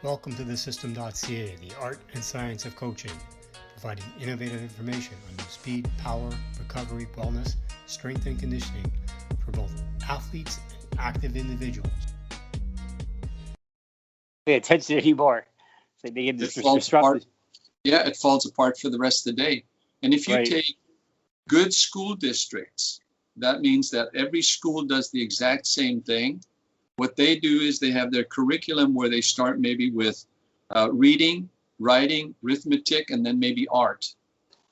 Welcome to TheSystem.ca, the art and science of coaching, providing innovative information on new speed, power, recovery, wellness, strength, and conditioning for both athletes and active individuals. Pay attention anymore. So they get disrupted. Yeah, it falls apart for the rest of the day. And if you take good school districts, that means that every school does the exact same thing. What they do is they have their curriculum where they start maybe with reading, writing, arithmetic, and then maybe art.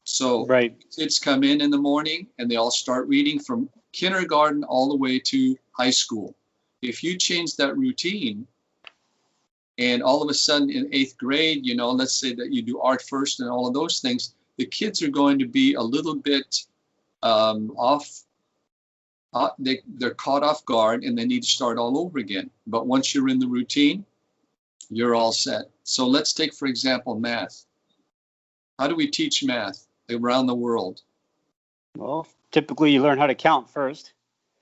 So kids come in the morning and they all start reading from kindergarten all the way to high school. If you change that routine and all of a sudden in 8th grade, let's say that you do art first and all of those things, the kids are going to be a little bit off. They're caught off guard and they need to start all over again. But once you're in the routine, you're all set. So let's take, for example, math. How do we teach math around the world? Well, typically you learn how to count first.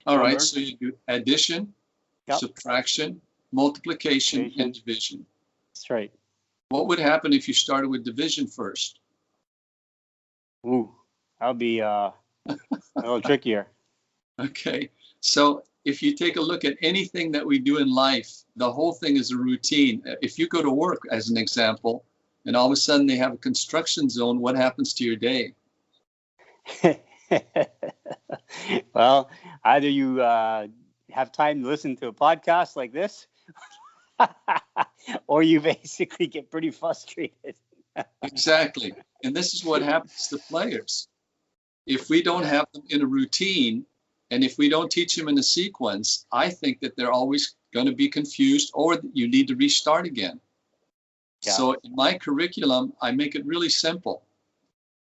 All right, so you do addition, subtraction, multiplication, and division. That's right. What would happen if you started with division first? Ooh, that would be a little trickier. Okay, so if you take a look at anything that we do in life, the whole thing is a routine. If you go to work, as an example, and all of a sudden they have a construction zone, what happens to your day? Well, either you have time to listen to a podcast like this, or you basically get pretty frustrated. Exactly. And this is what happens to players. If we don't have them in a routine, and if we don't teach them in a sequence, I think that they're always going to be confused or you need to restart again. Yeah. So in my curriculum, I make it really simple.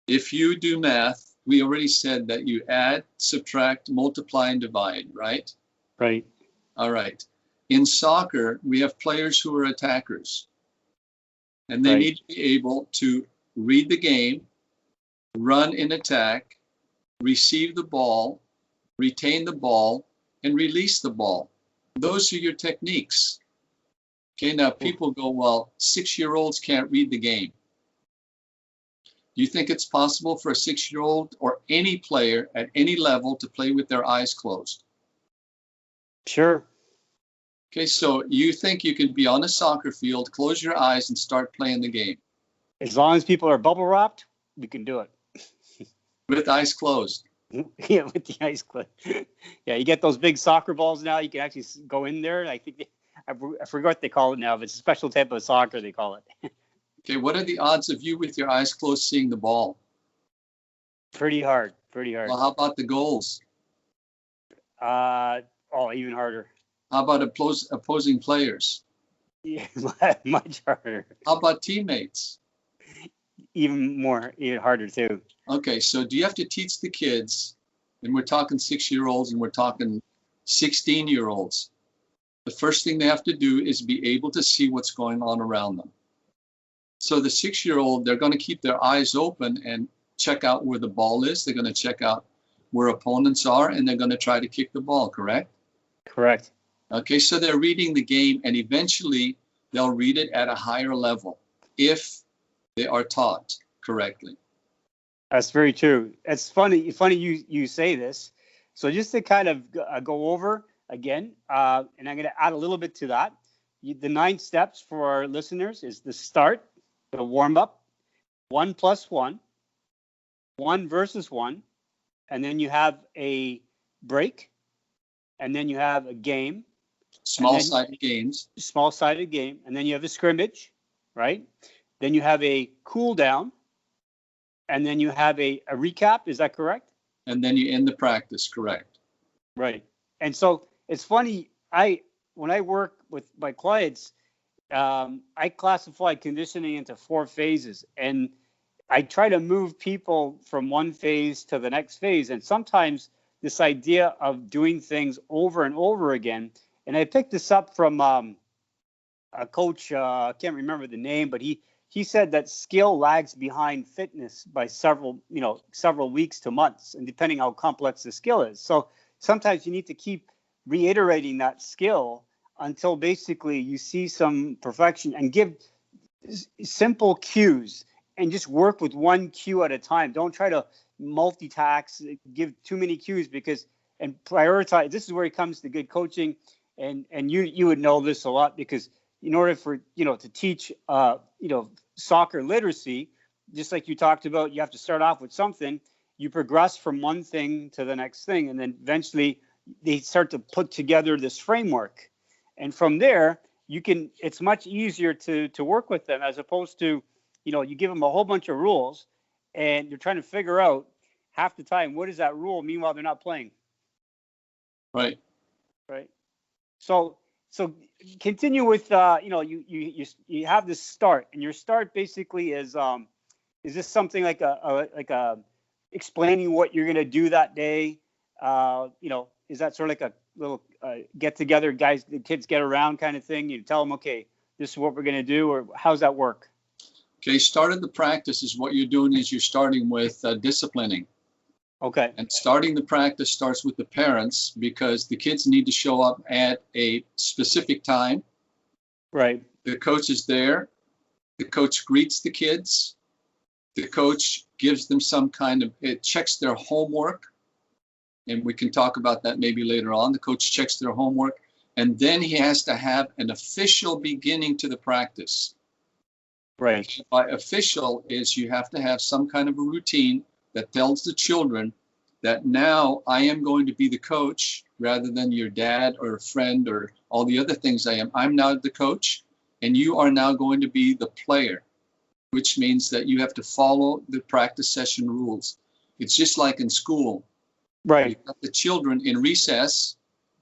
If you do math, we already said that you add, subtract, multiply, and divide, right? Right. All right. In soccer, we have players who are attackers. And they need to be able to read the game, run in attack, receive the ball, retain the ball, and release the ball. Those are your techniques. Okay, now people go, well, 6-year-olds can't read the game. Do you think it's possible for a 6-year-old or any player at any level to play with their eyes closed? Sure. Okay, so you think you can be on a soccer field, close your eyes, and start playing the game? As long as people are bubble wrapped, we can do it. With eyes closed. Yeah, with the eyes closed. Yeah, you get those big soccer balls now. You can actually go in there. I think I forgot what they call it now, but it's a special type of soccer they call it. Okay, what are the odds of you with your eyes closed seeing the ball? Pretty hard. Well, how about the goals? Even harder. How about opposing players? Yeah, much harder. How about teammates? Even harder too. Okay, so do you have to teach the kids, and we're talking 6-year-olds and we're talking 16-year-olds, the first thing they have to do is be able to see what's going on around them. So the 6-year-old, they're going to keep their eyes open and check out where the ball is. They're going to check out where opponents are, and they're going to try to kick the ball, correct? Correct. Okay, so they're reading the game, and eventually they'll read it at a higher level if they are taught correctly. That's very true. It's funny you say this. So just to kind of go over again, and I'm going to add a little bit to that. The 9 steps for our listeners is the start, the warm up, 1 plus 1, 1 versus 1, and then you have a break, and then you have a game. Small-sided games. Small-sided game, and then you have a scrimmage, right? Then you have a cool down, and then you have a recap. Is that correct? And then you end the practice, correct? Right. And so it's funny. When I work with my clients, I classify conditioning into 4 phases, and I try to move people from one phase to the next phase. And sometimes this idea of doing things over and over again, and I picked this up from a coach. I can't remember the name, but he said that skill lags behind fitness by several weeks to months, and depending how complex the skill is. So sometimes you need to keep reiterating that skill until basically you see some perfection, and give simple cues and just work with one cue at a time. Don't try to multitask, give too many cues, and prioritize. This is where it comes to good coaching. And you would know this a lot, because in order for, to teach, soccer literacy, just like you talked about, you have to start off with something. You progress from one thing to the next thing, and then eventually they start to put together this framework. And from there, it's much easier to work with them, as opposed to, you give them a whole bunch of rules and you're trying to figure out half the time, what is that rule? Meanwhile, they're not playing. Right. So continue with, you have this start, and your start basically is this something like a explaining what you're going to do that day? Is that sort of like a little get together, guys, the kids get around kind of thing? You tell them, okay, this is what we're going to do, or how's that work? Okay, start of the practice is what you're doing is you're starting with disciplining. Okay. And starting the practice starts with the parents, because the kids need to show up at a specific time. Right. The coach is there. The coach greets the kids. The coach gives them it checks their homework. And we can talk about that maybe later on. The coach checks their homework. And then he has to have an official beginning to the practice. Right. By official is you have to have some kind of a routine that tells the children that now I am going to be the coach rather than your dad or a friend or all the other things I am. I'm now the coach, and you are now going to be the player, which means that you have to follow the practice session rules. It's just like in school. Right. You've got the children in recess,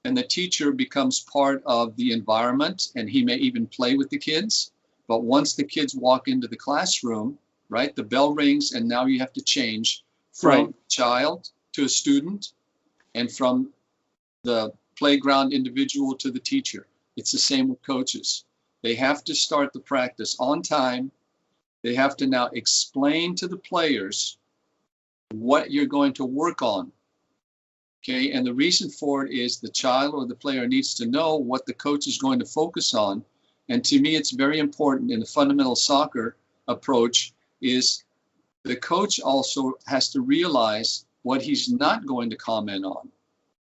and the teacher becomes part of the environment, and he may even play with the kids. But once the kids walk into the classroom, right, the bell rings, and now you have to change from child to a student, and from the playground individual to the teacher. It's the same with coaches. They have to start the practice on time. They have to now explain to the players what you're going to work on. Okay, and the reason for it is the child or the player needs to know what the coach is going to focus on. And to me, it's very important in the fundamental soccer approach is the coach also has to realize what he's not going to comment on.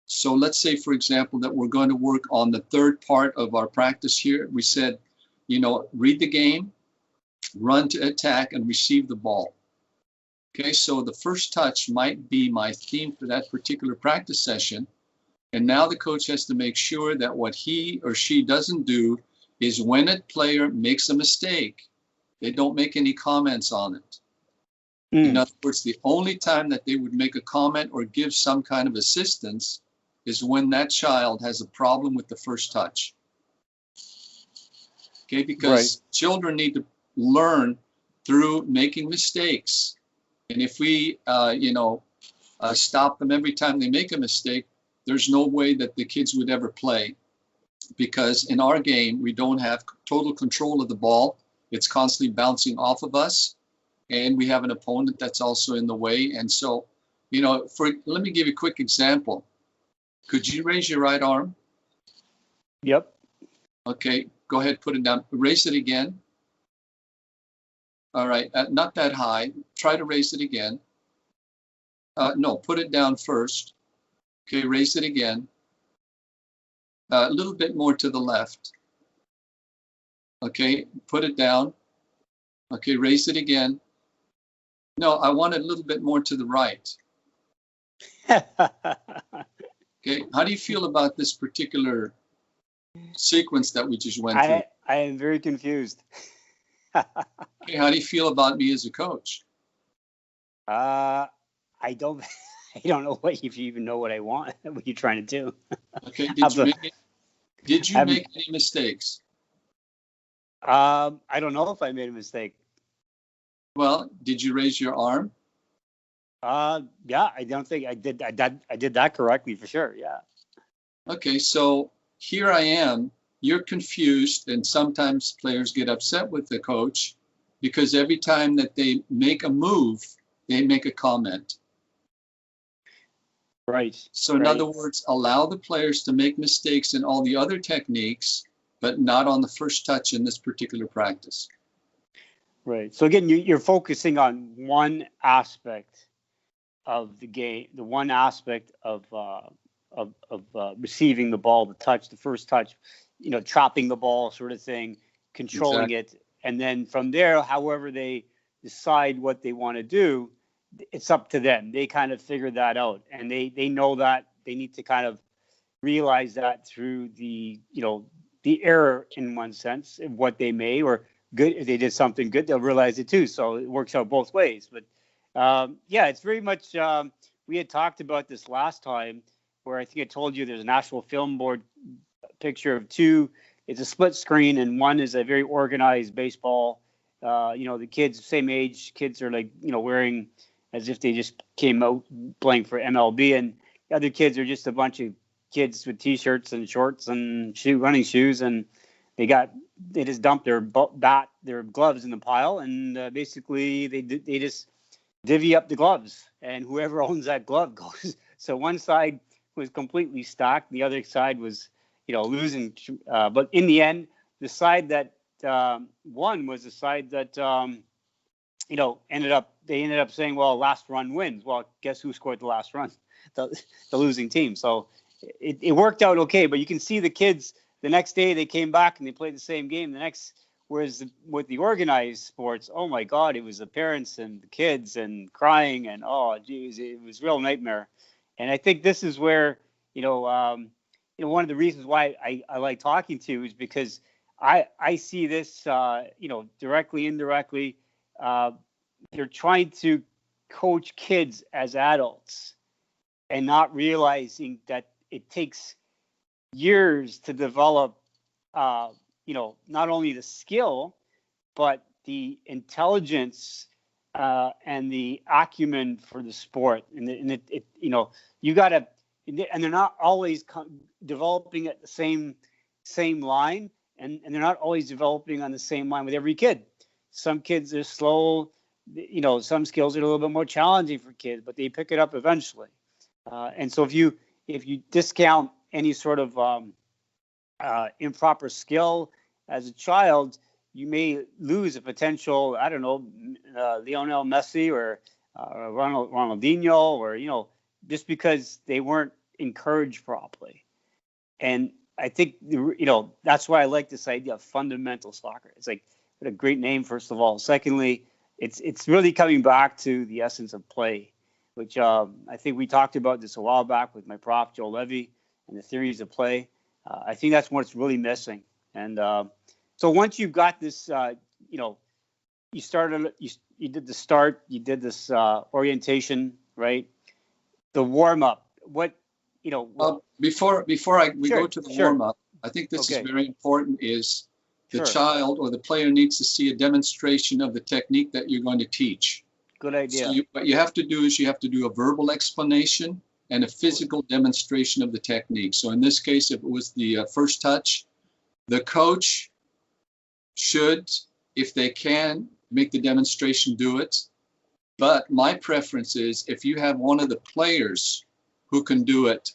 So let's say, for example, that we're going to work on the third part of our practice here. We said, read the game, run to attack, and receive the ball. Okay, so the first touch might be my theme for that particular practice session. And now the coach has to make sure that what he or she doesn't do is when a player makes a mistake, they don't make any comments on it. In other words, the only time that they would make a comment or give some kind of assistance is when that child has a problem with the first touch. Okay, because children need to learn through making mistakes. And if we, stop them every time they make a mistake, there's no way that the kids would ever play. Because in our game, we don't have total control of the ball. It's constantly bouncing off of us. And we have an opponent that's also in the way. And so, let me give you a quick example. Could you raise your right arm? Yep. Okay, go ahead, put it down. Raise it again. All right, not that high. Try to raise it again. No, put it down first. Okay, raise it again. A little bit more to the left. Okay, put it down. Okay, raise it again. No, I want it a little bit more to the right. Okay, how do you feel about this particular sequence that we just went through? I am very confused. Okay, how do you feel about me as a coach? I don't know if you even know what I want. What you're trying to do? Okay, did you make any mistakes? I don't know if I made a mistake. Well, did you raise your arm? Yeah, I don't think I did. I did that correctly for sure. Yeah. Okay, so here I am. You're confused, and sometimes players get upset with the coach because every time that they make a move, they make a comment. Right. So in other words, allow the players to make mistakes in all the other techniques, but not on the first touch in this particular practice. Right. So again, you're focusing on one aspect of the game, the one aspect of receiving the ball, the touch, the first touch, chopping the ball sort of thing, controlling it. And then from there, however they decide what they want to do, it's up to them. They kind of figure that out, and they know that they need to kind of realize that through the error in one sense of what they may, or good, if they did something good, they'll realize it too. So it works out both ways. But it's very much, we had talked about this last time, where I think I told you there's a National Film Board picture of two. It's a split screen, and one is a very organized baseball. The kids, same age kids, are like, wearing as if they just came out playing for MLB, and the other kids are just a bunch of kids with t-shirts and shorts and running shoes, and they just dump their gloves in the pile, and basically they just divvy up the gloves, and whoever owns that glove goes. So one side was completely stacked, the other side was losing, but in the end, the side that won was the side that ended up saying, well, last run wins. Well, guess who scored the last run? The losing team. So it worked out okay, but you can see the kids the next day, they came back and they played the same game whereas with the organized sports, oh my God, it was the parents and the kids and crying, and oh geez, it was a real nightmare. And I think this is where one of the reasons why I like talking to you is because I see this directly, indirectly. They're trying to coach kids as adults and not realizing that it takes years to develop, not only the skill, but the intelligence and the acumen for the sport. And you got to, and they're not always developing at the same line, and they're not always developing on the same line with every kid. Some kids are slow, some skills are a little bit more challenging for kids, but they pick it up eventually. And so if you discount any sort of improper skill as a child, you may lose a potential, I don't know, Lionel Messi or Ronaldinho, or, just because they weren't encouraged properly. And I think, that's why I like this idea of fundamental soccer. It's like, what a great name, first of all. Secondly, it's really coming back to the essence of play, which I think we talked about this a while back with my prof, Joe Levy, and the theories of play. I think that's what's really missing. And so once you got this, you started, you did the start, you did this orientation, right? The warm up. Before we go to the warm up, I think this is very important. Is the child or the player needs to see a demonstration of the technique that you're going to teach. Good idea. So what you have to do is you have to do a verbal explanation and a physical demonstration of the technique. So in this case, if it was the first touch, the coach should, if they can, make the demonstration, do it. But my preference is if you have one of the players who can do it,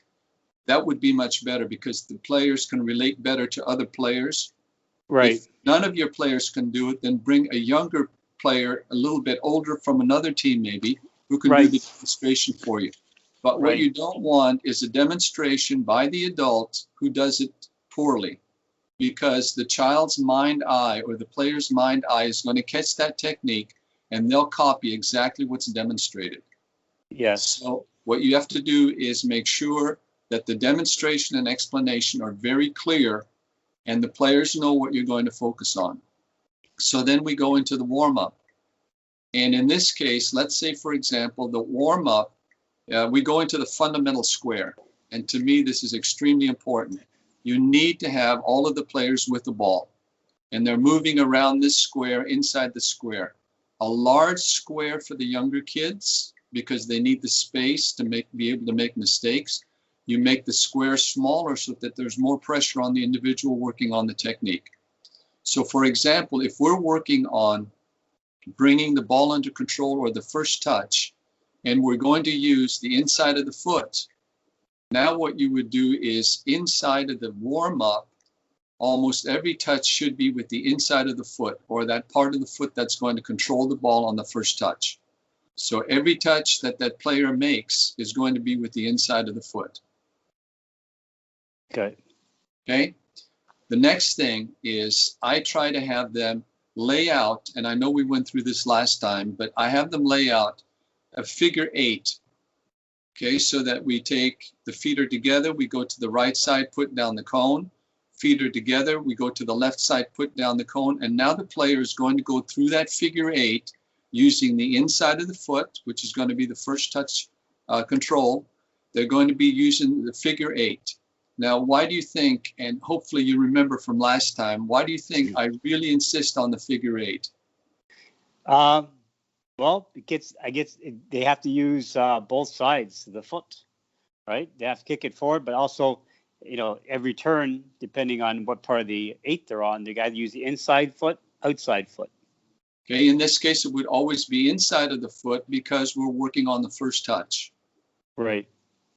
that would be much better, because the players can relate better to other players. Right. If none of your players can do it, then bring a younger player, a little bit older from another team maybe, who can do the demonstration for you. But what you don't want is a demonstration by the adult who does it poorly, because the child's mind eye or the player's mind eye is going to catch that technique, and they'll copy exactly what's demonstrated. Yes. So what you have to do is make sure that the demonstration and explanation are very clear, and the players know what you're going to focus on. So then we go into the warm-up. And in this case, let's say, for example, the warm-up, we go into the fundamental square. And to me, this is extremely important. You need to have all of the players with the ball, and they're moving around this square, inside the square. A large square for the younger kids, because they need the space to be able to make mistakes. You make the square smaller so that there's more pressure on the individual working on the technique. So for example, if we're working on bringing the ball under control or the first touch, and we're going to use the inside of the foot, now what you would do is inside of the warm-up, almost every touch should be with the inside of the foot, or that part of the foot that's going to control the ball on the first touch. So every touch that that player makes is going to be with the inside of the foot. Okay. Okay. The next thing is I try to have them lay out, and I know we went through this last time, but I have them lay out a figure 8. Okay, so that we take the feet are together, we go to the right side, put down the cone. Feet are together, we go to the left side, put down the cone, and now the player is going to go through that figure 8 using the inside of the foot, which is going to be the first touch control. They're going to be using the figure 8. Now, why do you think, and hopefully you remember from last time, why do you think I really insist on the figure 8? Well, I guess they have to use both sides of the foot, right? They have to kick it forward, but also, every turn, depending on what part of the 8 they're on, they got to use the inside foot, outside foot. Okay, in this case, it would always be inside of the foot because we're working on the first touch. Right.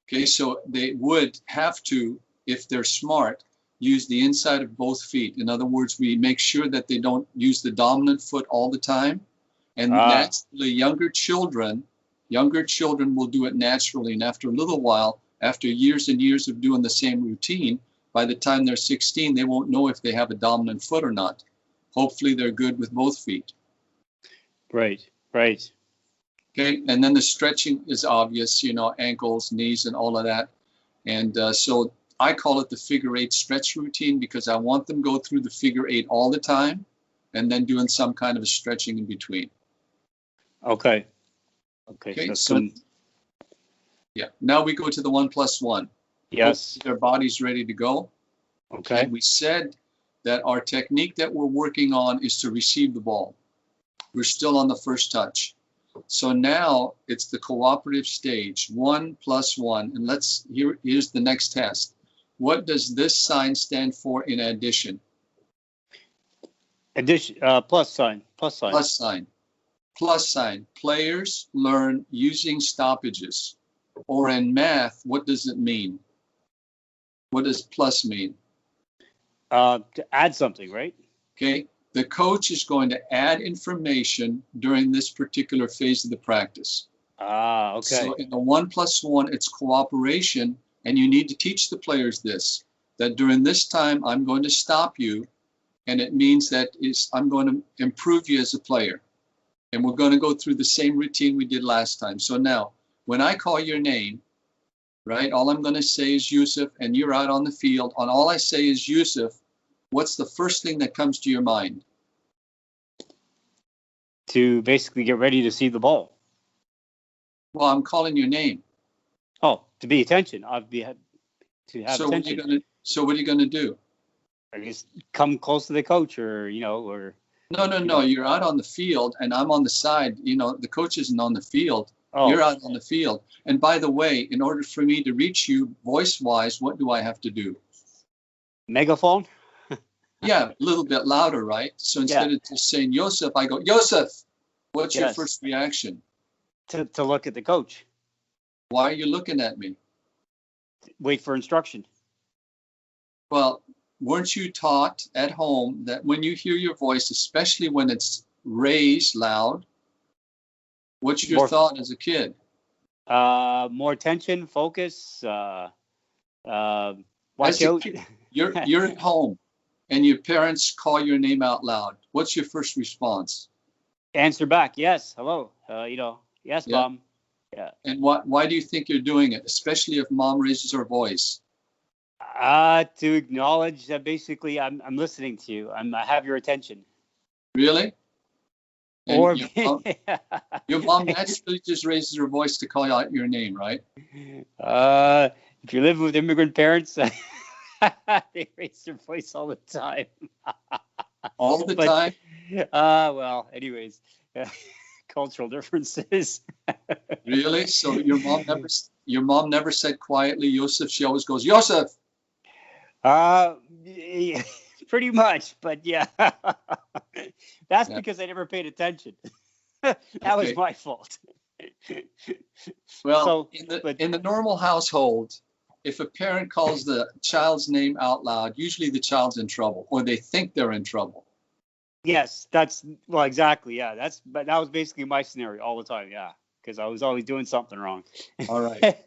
Okay, so they would have to, if they're smart, use the inside of both feet. In other words, we make sure that they don't use the dominant foot all the time. And that's the younger children will do it naturally. And after a little while, after years and years of doing the same routine, by the time they're 16, they won't know if they have a dominant foot or not. Hopefully they're good with both feet. Right. Okay, and then the stretching is obvious, ankles, knees, and all of that. And so I call it the figure 8 stretch routine because I want them to go through the figure 8 all the time and then doing some kind of a stretching in between. Okay, so yeah, now we go to the 1+1. Yes. Their body's ready to go. Okay. And we said that our technique that we're working on is to receive the ball. We're still on the first touch. So now it's the cooperative stage, 1+1. And here's the next test. What does this sign stand for in addition? Addition, plus sign. Plus sign. Players learn using stoppages. Or in math, what does it mean? What does plus mean? To add something, right? Okay. The coach is going to add information during this particular phase of the practice. Okay. So in the 1+1, it's cooperation, and you need to teach the players this, that during this time, I'm going to stop you, and it means that I'm going to improve you as a player. And we're going to go through the same routine we did last time. So now, when I call your name, right, all I'm going to say is Yusuf, and you're out on the field. On all I say is Yusuf, what's the first thing that comes to your mind? To basically get ready to see the ball. Well, I'm calling your name. Oh, to be attention. To have attention. So what are you going to do? I guess come close to the coach, or No. You're out on the field, and I'm on the side. The coach isn't on the field. Oh. You're out on the field. And by the way, in order for me to reach you voice-wise, what do I have to do? Megaphone? Yeah, a little bit louder, right? So instead of just saying Yusuf, I go, Yusuf, what's your first reaction? To look at the coach. Why are you looking at me? Wait for instruction. Well, weren't you taught at home that when you hear your voice, especially when it's raised loud, what's your thought as a kid? More attention, focus, watch out. You're at home and your parents call your name out loud. What's your first response? Answer back, yes, hello, yes, yeah. Mom. Yeah. And why do you think you're doing it, especially if Mom raises her voice? To acknowledge that basically I'm listening to you. I have your attention. Really? And Or your mom naturally just raises her voice to call out your name, right? If you're living with immigrant parents, they raise their voice all the time. All the time? Well, anyways, cultural differences. Really? So your mom never said quietly, Yusuf. She always goes, Yusuf. Pretty much, but yeah. That's because I never paid attention. That was my fault. Well, in the normal household, if a parent calls the child's name out loud, usually the child's in trouble, or they think they're in trouble. Yes, well, exactly. Yeah, but that was basically my scenario all the time. Yeah, because I was always doing something wrong. All right.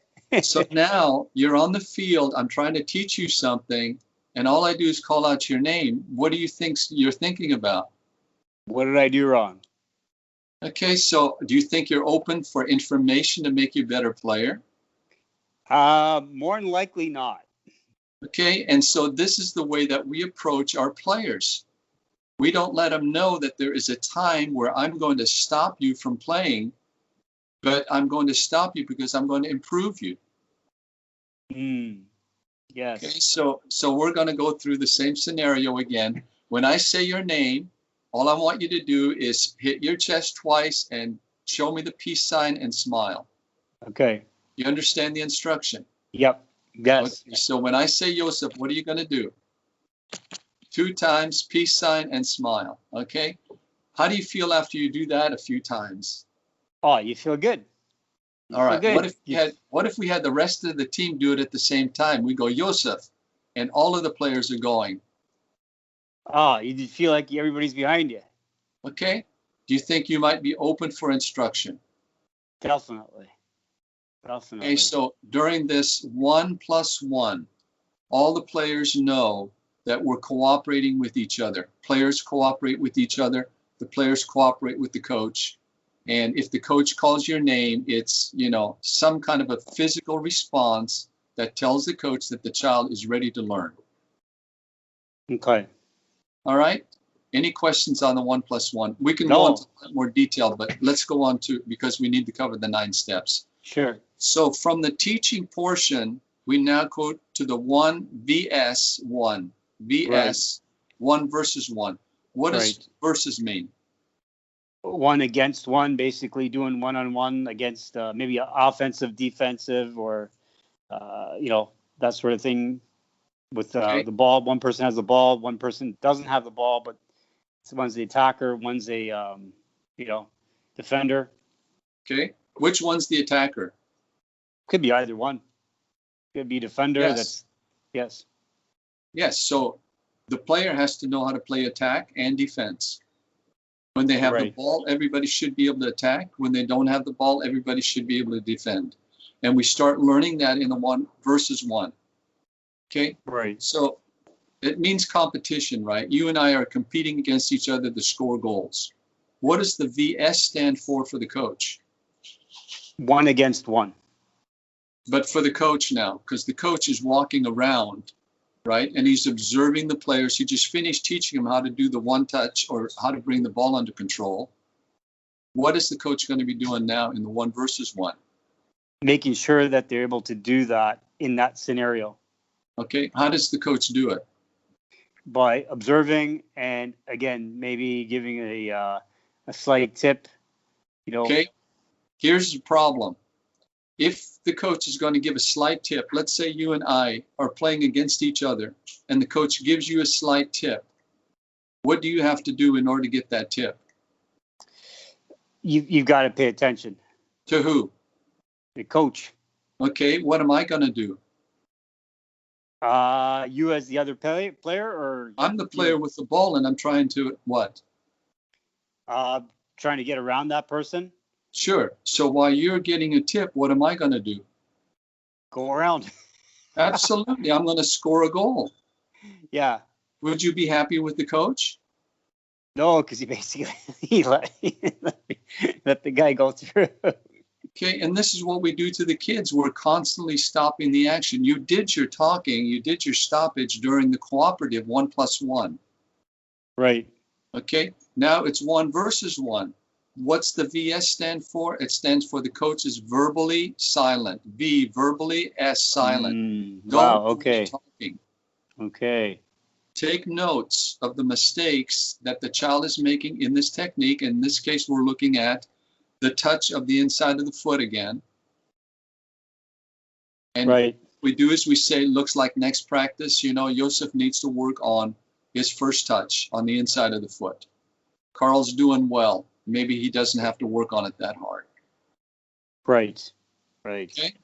So now you're on the field. I'm trying to teach you something, and all I do is call out your name. What do you think you're thinking about? What did I do wrong? Okay, so do you think you're open for information to make you a better player? More than likely not. Okay, and so this is the way that we approach our players. We don't let them know that there is a time where I'm going to stop you from playing, but I'm going to stop you because I'm going to improve you. Yes. Okay, so we're going to go through the same scenario again. When I say your name, all I want you to do is hit your chest twice and show me the peace sign and smile. Okay. You understand the instruction? Yep. Yes. Okay, so when I say Yusuf, what are you going to do? 2 times, peace sign, and smile. Okay? How do you feel after you do that a few times? Oh, you feel good. All right. What if we had the rest of the team do it at the same time? We go Yusuf, and all of the players are going. Oh, you feel like everybody's behind you. Okay. Do you think you might be open for instruction? Definitely. Definitely. Okay, so during this 1+1, all the players know that we're cooperating with each other. Players cooperate with each other. The players cooperate with the coach. And if the coach calls your name, it's, some kind of a physical response that tells the coach that the child is ready to learn. Okay. All right. Any questions on the 1+1? We can go into more detail, but let's go on to, because we need to cover the 9 steps. Sure. So from the teaching portion, we now go to the 1 vs 1. VS, right. 1 versus 1. What does versus mean? 1 against 1, basically doing 1-on-1 against maybe offensive, defensive, or that sort of thing. With the ball, one person has the ball, one person doesn't have the ball, but one's the attacker, one's a defender. Okay, which one's the attacker? Could be either one. Could be defender. Yes. Yes, so the player has to know how to play attack and defense. When they have the ball, everybody should be able to attack. When they don't have the ball, everybody should be able to defend. And we start learning that in the 1 versus 1. Okay? Right. So it means competition, right? You and I are competing against each other to score goals. What does the VS stand for the coach? 1 against 1. But for the coach now, because the coach is walking around, right? And he's observing the players. He just finished teaching them how to do the 1 touch or how to bring the ball under control. What is the coach going to be doing now in the 1 versus 1? Making sure that they're able to do that in that scenario. Okay. How does the coach do it? By observing and, again, maybe giving a slight tip. Okay. Here's the problem. If the coach is going to give a slight tip, let's say you and I are playing against each other, and the coach gives you a slight tip, what do you have to do in order to get that tip? You've got to pay attention. To who? The coach. Okay, what am I going to do? You as the other player, or? I'm the player with the ball, and I'm trying to what? Trying to get around that person. Sure. So while you're getting a tip, what am I going to do? Go around. Absolutely. I'm going to score a goal. Yeah. Would you be happy with the coach? No, because he basically let the guy go through. Okay, and this is what we do to the kids. We're constantly stopping the action. You did your talking, you did your stoppage during the cooperative 1+1. Right. Okay, now it's 1 versus 1. What's the VS stand for? It stands for the coach is verbally silent. V, verbally, S, silent. Wow, okay. Talking. Okay. Take notes of the mistakes that the child is making in this technique. In this case, we're looking at the touch of the inside of the foot again. And what we do is we say, looks like next practice, Yusuf needs to work on his first touch on the inside of the foot. Carl's doing well. Maybe he doesn't have to work on it that hard. Right. Okay.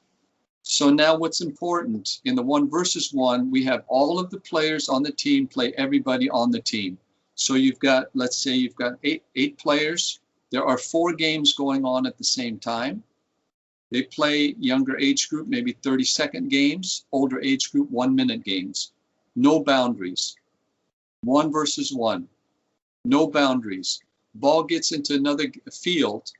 So now what's important, in the 1 versus 1, we have all of the players on the team play everybody on the team. So you've got, let's say you've got eight players. There are 4 games going on at the same time. They play younger age group, maybe 30-second games, older age group, 1-minute games. No boundaries. 1 versus 1. No boundaries. Ball gets into another field.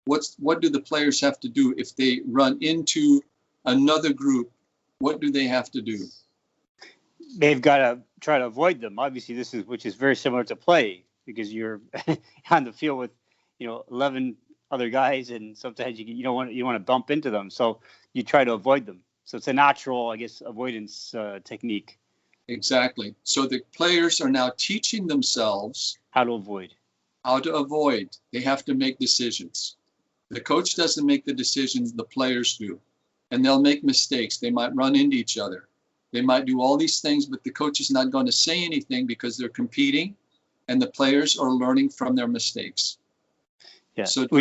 What do the players have to do if they run into another group? What do they have to do? They've got to try to avoid them. Obviously, which is very similar to play, because you're on the field with 11 other guys, and sometimes you don't want to bump into them, so you try to avoid them. So it's a natural, I guess, avoidance technique. Exactly. So the players are now teaching themselves how to avoid. They have to make decisions. The coach doesn't make the decisions, the players do. And they'll make mistakes. They might run into each other. They might do all these things, but the coach is not going to say anything because they're competing, and the players are learning from their mistakes. Yeah. So go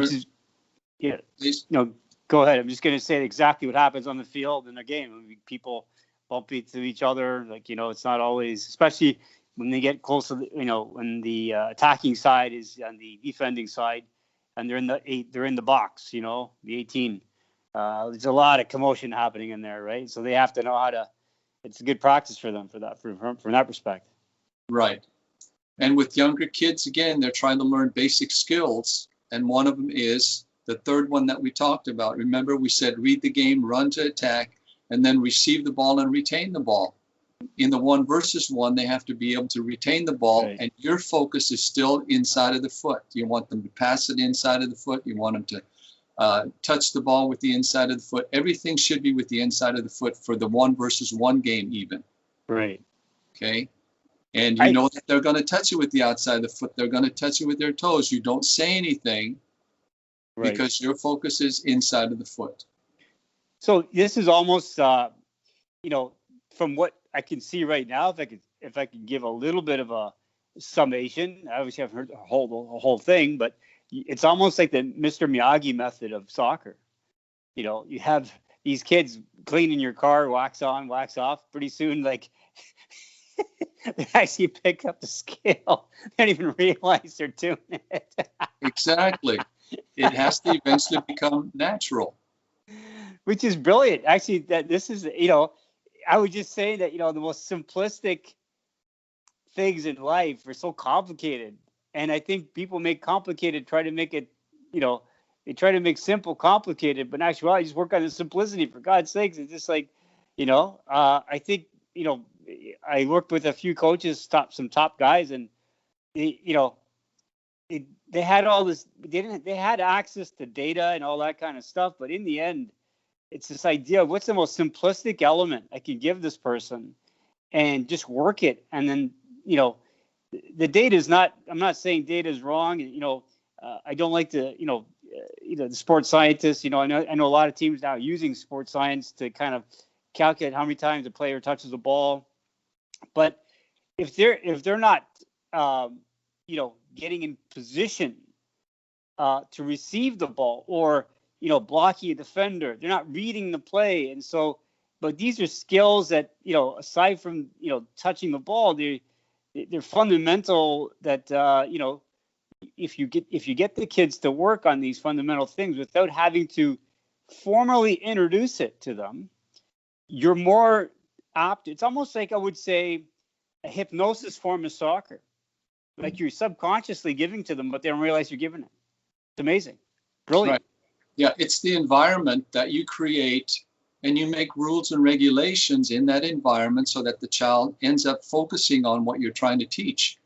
ahead. I'm just going to say exactly what happens on the field in a game. I mean, people bump into each other. It's not always, especially when they get close to when the attacking side is on the defending side, and they're in the box. The 18. There's a lot of commotion happening in there, right? So they have to know how to. It's a good practice for them from that perspective. Right. And with younger kids, again, they're trying to learn basic skills. And one of them is the third one that we talked about. Remember, we said read the game, run to attack, and then receive the ball and retain the ball. In the 1 versus 1, they have to be able to retain the ball, right. And your focus is still inside of the foot. You want them to pass it inside of the foot. You want them to touch the ball with the inside of the foot. Everything should be with the inside of the foot for the 1 versus 1 game even. Right. Okay. And you know that they're going to touch it with the outside of the foot. They're going to touch it with their toes. You don't say anything, right, because your focus is inside of the foot. So this is almost, from what I can see right now, if I could give a little bit of a summation. I obviously haven't heard the whole thing, but it's almost like the Mr. Miyagi method of soccer. You have these kids cleaning your car, wax on, wax off. Pretty soon, they actually pick up the skill. They don't even realize they're doing it. Exactly. It has to eventually become natural. Which is brilliant. Actually, that this is, I would just say that, the most simplistic things in life are so complicated. And I think people make complicated, try to make it, they try to make simple complicated, but in actuality, just work on the simplicity, for God's sakes. It's just like, I think, I worked with a few coaches, some top guys, and they had all this. They had access to data and all that kind of stuff, but in the end, it's this idea of what's the most simplistic element I can give this person, and just work it. And then the data is not. I'm not saying data is wrong. I don't like to the sports scientists. I know a lot of teams now using sports science to kind of calculate how many times a player touches the ball. But if they're not, getting in position to receive the ball, or blocking a defender, they're not reading the play, and so. But these are skills that aside from touching the ball, they're fundamental. That if you get the kids to work on these fundamental things without having to formally introduce it to them, you're more apt. It's almost like, I would say, a hypnosis form of soccer. Like you're subconsciously giving to them, but they don't realize you're giving it. It's amazing. Brilliant. Right. Yeah, it's the environment that you create, and you make rules and regulations in that environment so that the child ends up focusing on what you're trying to teach.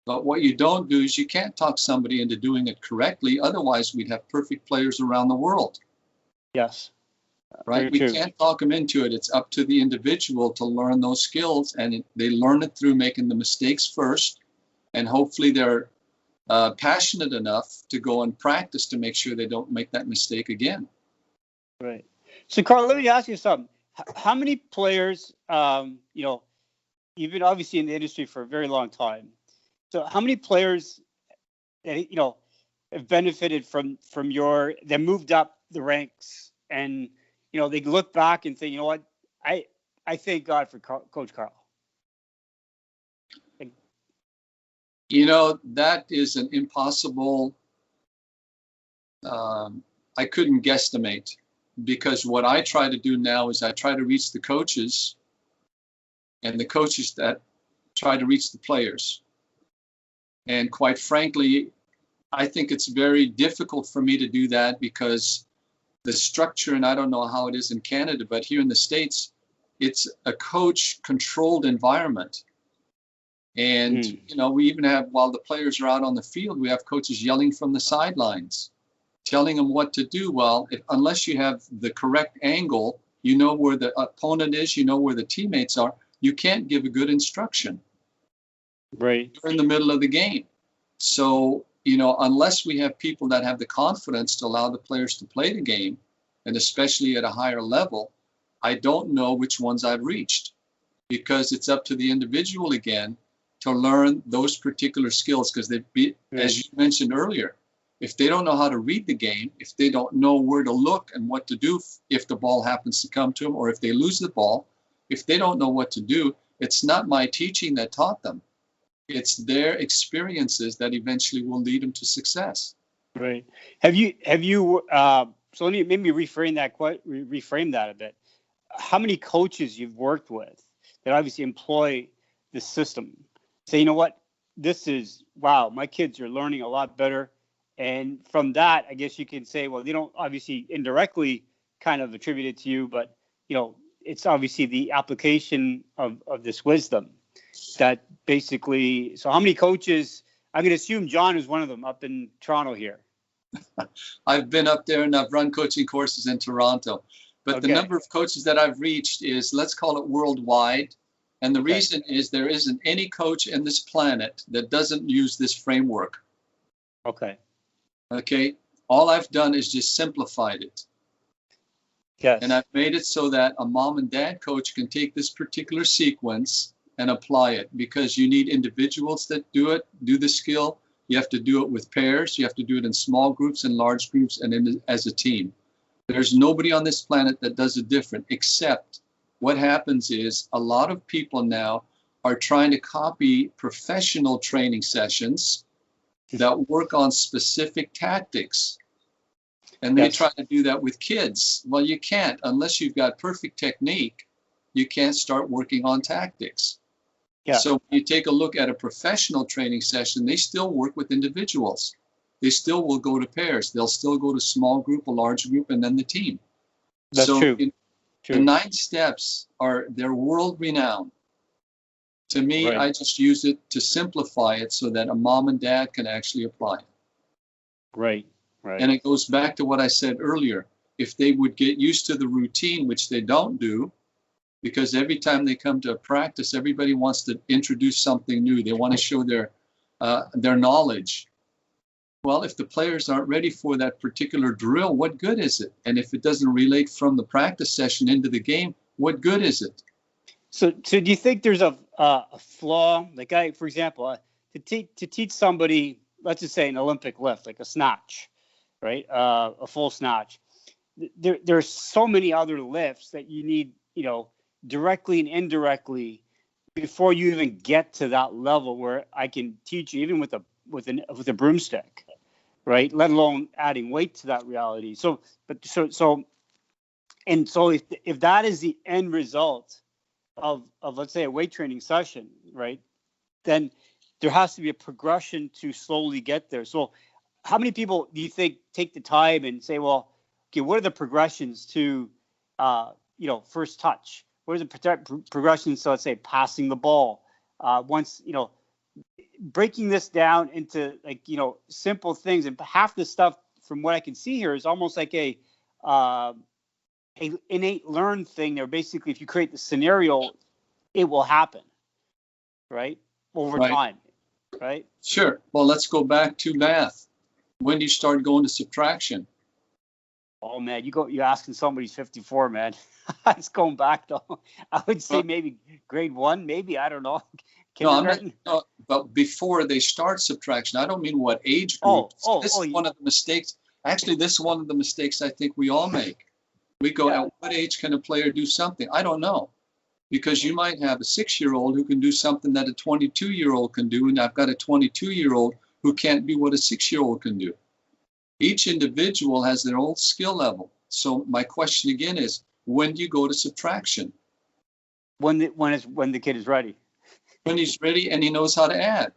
But what you don't do is you can't talk somebody into doing it correctly. Otherwise, we'd have perfect players around the world. Yes. Right? We can't talk them into it. It's up to the individual to learn those skills, and they learn it through making the mistakes first, and hopefully they're passionate enough to go and practice to make sure they don't make that mistake again. Right. So, Carl, let me ask you something. How many players, you've been obviously in the industry for a very long time. So how many players, have benefited from that moved up the ranks and, they look back and think, you know what, I thank God for Coach Carl. That is an impossible, I couldn't guesstimate, because what I try to do now is I try to reach the coaches and the coaches that try to reach the players. And quite frankly, I think it's very difficult for me to do that because the structure, and I don't know how it is in Canada, but here in the States, it's a coach-controlled environment. And, we even have, while the players are out on the field, we have coaches yelling from the sidelines, telling them what to do. Well, unless you have the correct angle, you know where the opponent is, you know where the teammates are, you can't give a good instruction. Right. You're in the middle of the game. So, unless we have people that have the confidence to allow the players to play the game, and especially at a higher level, I don't know which ones I've reached, because it's up to the individual again to learn those particular skills. Because as you mentioned earlier, if they don't know how to read the game, if they don't know where to look and what to do if the ball happens to come to them, or if they lose the ball, if they don't know what to do, it's not my teaching that taught them. It's their experiences that eventually will lead them to success. Right. Have you? So let me maybe reframe that a bit. How many coaches you've worked with that obviously employ the system say, you know what, wow, my kids are learning a lot better. And from that, I guess you can say, well, they don't obviously indirectly kind of attribute it to you, but, it's obviously the application of this wisdom that basically, so how many coaches, I'm going to assume John is one of them up in Toronto here. I've been up there and I've run coaching courses in Toronto, but the number of coaches that I've reached is, let's call it worldwide. And the reason is there isn't any coach in this planet that doesn't use this framework. Okay. All I've done is just simplified it. Yes. And I've made it so that a mom and dad coach can take this particular sequence and apply it, because you need individuals that do the skill. You have to do it with pairs. You have to do it in small groups and large groups and as a team. There's nobody on this planet that does it different, except what happens is a lot of people now are trying to copy professional training sessions that work on specific tactics. And they try to do that with kids. Well, you can't. Unless you've got perfect technique, you can't start working on tactics. Yeah. So when you take a look at a professional training session, they still work with individuals. They still will go to pairs. They'll still go to small group, a large group, and then the team. That's true. The 9 steps they're world renowned. To me, I just use it to simplify it so that a mom and dad can actually apply it. Right. And it goes back to what I said earlier. If they would get used to the routine, which they don't do, because every time they come to a practice, everybody wants to introduce something new. They want to show their knowledge. Well, if the players aren't ready for that particular drill, what good is it? And if it doesn't relate from the practice session into the game, what good is it? So do you think there's a flaw? Like, for example, to teach somebody, let's just say an Olympic lift, like a snatch, right? A full snatch. There's so many other lifts that you need, directly and indirectly before you even get to that level where I can teach you, even with a broomstick, right? Let alone adding weight to that reality. So if that is the end result of let's say a weight training session, right, then there has to be a progression to slowly get there. So how many people do you think take the time and say, well, okay, what are the progressions to first touch? What are the progressions to, let's say, passing the ball? Once breaking this down into simple things, and half the stuff from what I can see here is almost like a innate learned thing. There, basically, if you create the scenario, it will happen, right, over time, right? Sure. Well, let's go back to math. When do you start going to subtraction? Oh man, you're asking somebody who's 54, man. It's going back though. I would say maybe grade 1, maybe, I don't know. No, but before they start subtraction, I don't mean what age group. This is one of the mistakes. Actually, this is one of the mistakes I think we all make. We go, at what age can a player do something? I don't know. Because you might have a 6-year-old who can do something that a 22-year-old can do, and I've got a 22-year-old who can't do what a 6-year-old can do. Each individual has their own skill level. So my question again is, when do you go to subtraction? When the kid is ready. When he's ready and he knows how to add.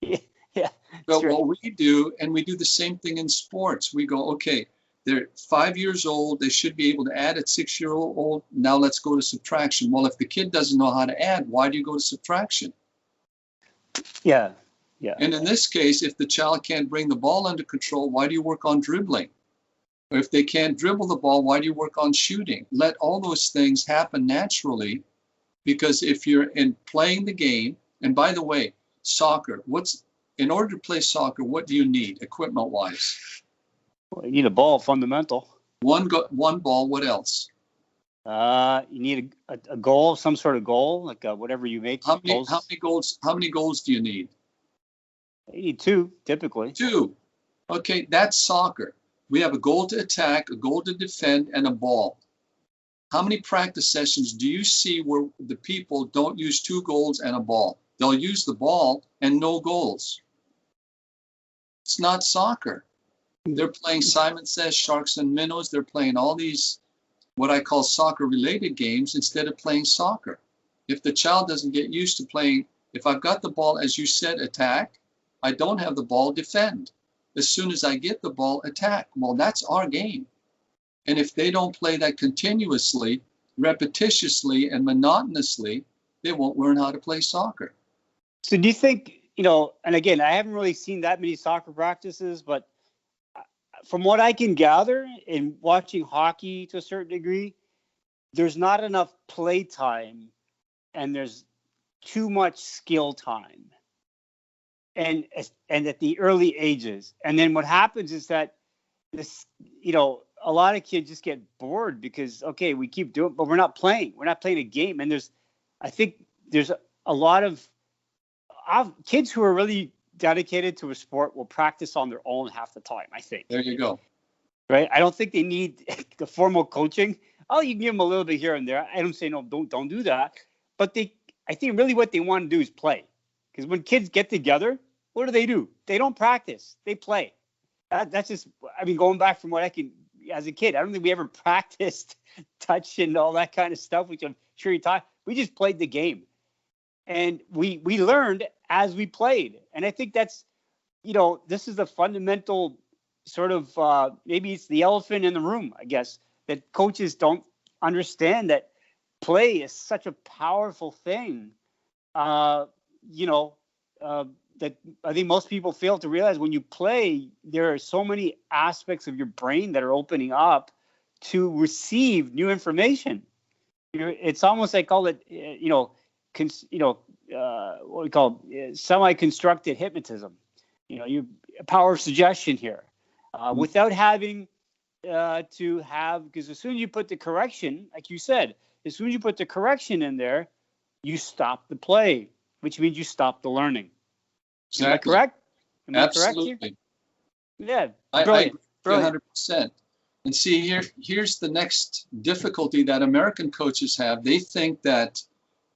Yeah. But what we do, and we do the same thing in sports, we go, okay, they're 5 years old, they should be able to add at 6-year-old, now let's go to subtraction. Well, if the kid doesn't know how to add, why do you go to subtraction? Yeah. And in this case, if the child can't bring the ball under control, why do you work on dribbling? Or if they can't dribble the ball, why do you work on shooting? Let all those things happen naturally, because if you're in playing the game, and by the way, soccer, in order to play soccer, what do you need equipment-wise? Well, you need a ball, fundamental. One ball, what else? You need a goal, some sort of goal, like whatever you make. How many goals do you need? You need 2, typically. 2. Okay, that's soccer. We have a goal to attack, a goal to defend, and a ball. How many practice sessions do you see where the people don't use 2 goals and a ball? They'll use the ball and no goals. It's not soccer. They're playing Simon Says, Sharks and Minnows. They're playing all these, what I call soccer-related games, instead of playing soccer. If the child doesn't get used to playing, if I've got the ball, as you said, attack, I don't have the ball, defend. As soon as I get the ball, attack. Well, that's our game. And if they don't play that continuously, repetitiously, and monotonously, they won't learn how to play soccer. So do you think, and again, I haven't really seen that many soccer practices, but from what I can gather in watching hockey to a certain degree, there's not enough play time and there's too much skill time. And at the early ages. And then what happens is that this, a lot of kids just get bored because, okay, we keep doing, but we're not playing. We're not playing a game. And I think there's a lot of kids who are really dedicated to a sport will practice on their own half the time, I think. There you go. Right? I don't think they need the formal coaching. Oh, you can give them a little bit here and there. I don't say no, don't do that. But I think really what they want to do is play. Because when kids get together, what do? They don't practice. They play. That's just, going back from what I can, as a kid, I don't think we ever practiced touch and all that kind of stuff, which I'm sure you taught. We just played the game. And we learned as we played. And I think that's, this is a fundamental sort of, maybe it's the elephant in the room, I guess, that coaches don't understand that play is such a powerful thing. That I think most people fail to realize when you play, there are so many aspects of your brain that are opening up to receive new information. It's almost like call it, what we call semi-constructed hypnotism. You power of suggestion here, without having to have, because as soon as you put the correction, like you said, as soon as you put the correction in there, you stop the play, which means you stop the learning. Exactly. Am I correct? Absolutely. Correct here? Yeah, brilliant. I agree 100%. And see, here's the next difficulty that American coaches have. They think that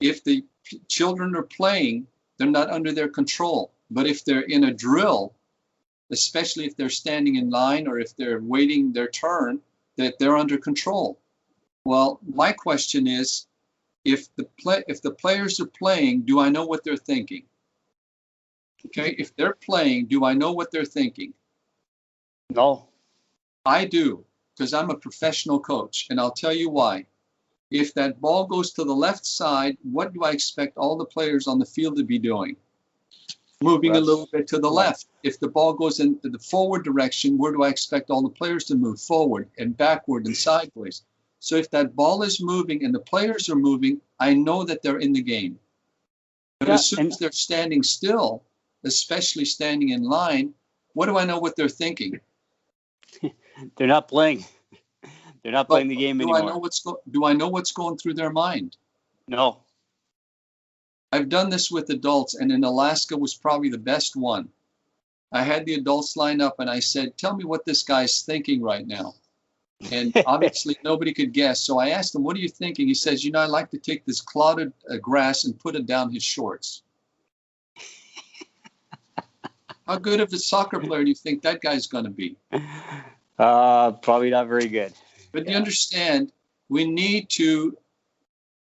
if the children are playing, they're not under their control. But if they're in a drill, especially if they're standing in line or if they're waiting their turn, that they're under control. Well, my question is, if the players are playing, do I know what they're thinking? Okay, if they're playing, do I know what they're thinking? No. I do, because I'm a professional coach, and I'll tell you why. If that ball goes to the left side, what do I expect all the players on the field to be doing? Moving a little bit to the left. If the ball goes in the forward direction, where do I expect all the players to move? Forward and backward and sideways. So if that ball is moving and the players are moving, I know that they're in the game. But as soon as they're standing still, especially standing in line, what do I know what they're thinking? They're not playing. They're not playing the game anymore. Do I know what's going through their mind? No. I've done this with adults, and in Alaska was probably the best one. I had the adults line up and I said, tell me what this guy's thinking right now. And obviously nobody could guess. So I asked him, what are you thinking? He says, I like to take this clotted grass and put it down his shorts. How good of a soccer player do you think that guy's going to be? Probably not very good. But you understand, we need to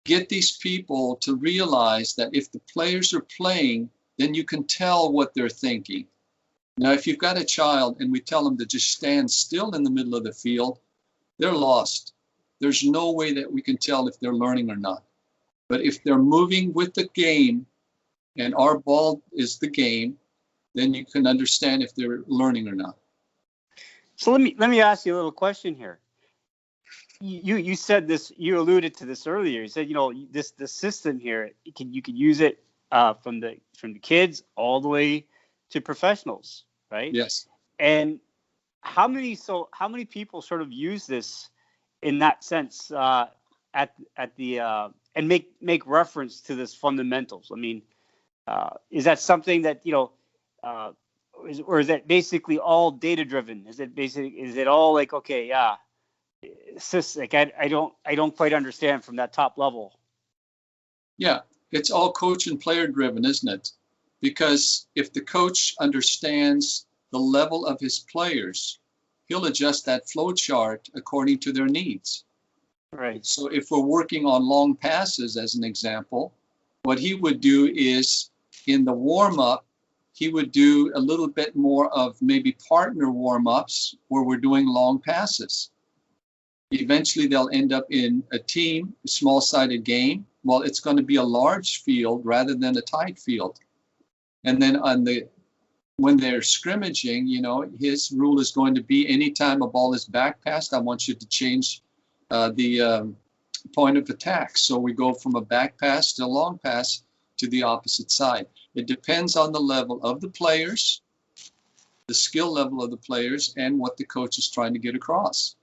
get these people to realize that if the players are playing, then you can tell what they're thinking. Now, if you've got a child and we tell them to just stand still in the middle of the field, they're lost. There's no way that we can tell if they're learning or not. But if they're moving with the game and our ball is the game, then you can understand if they're learning or not. So let me ask you a little question here. You said this, you alluded to this earlier. You said, the system here, you can use it from the kids all the way to professionals, right? Yes. And how many people sort of use this in that sense at the and make reference to this fundamentals? I mean, is that something that or is that basically all data driven? Is it all like, okay, yeah, it's just like I don't quite understand from that top level. Yeah, it's all coach and player driven, isn't it? Because if the coach understands the level of his players, he'll adjust that flow chart according to their needs. Right. So if we're working on long passes, as an example, what he would do is in the warm-up, he would do a little bit more of maybe partner warm-ups where we're doing long passes. Eventually, they'll end up in a team, a small-sided game. Well, it's going to be a large field rather than a tight field. And then when they're scrimmaging, his rule is going to be anytime a ball is back passed, I want you to change the point of attack. So we go from a back pass to a long pass to the opposite side. It depends on the level of the players, the skill level of the players, and what the coach is trying to get across.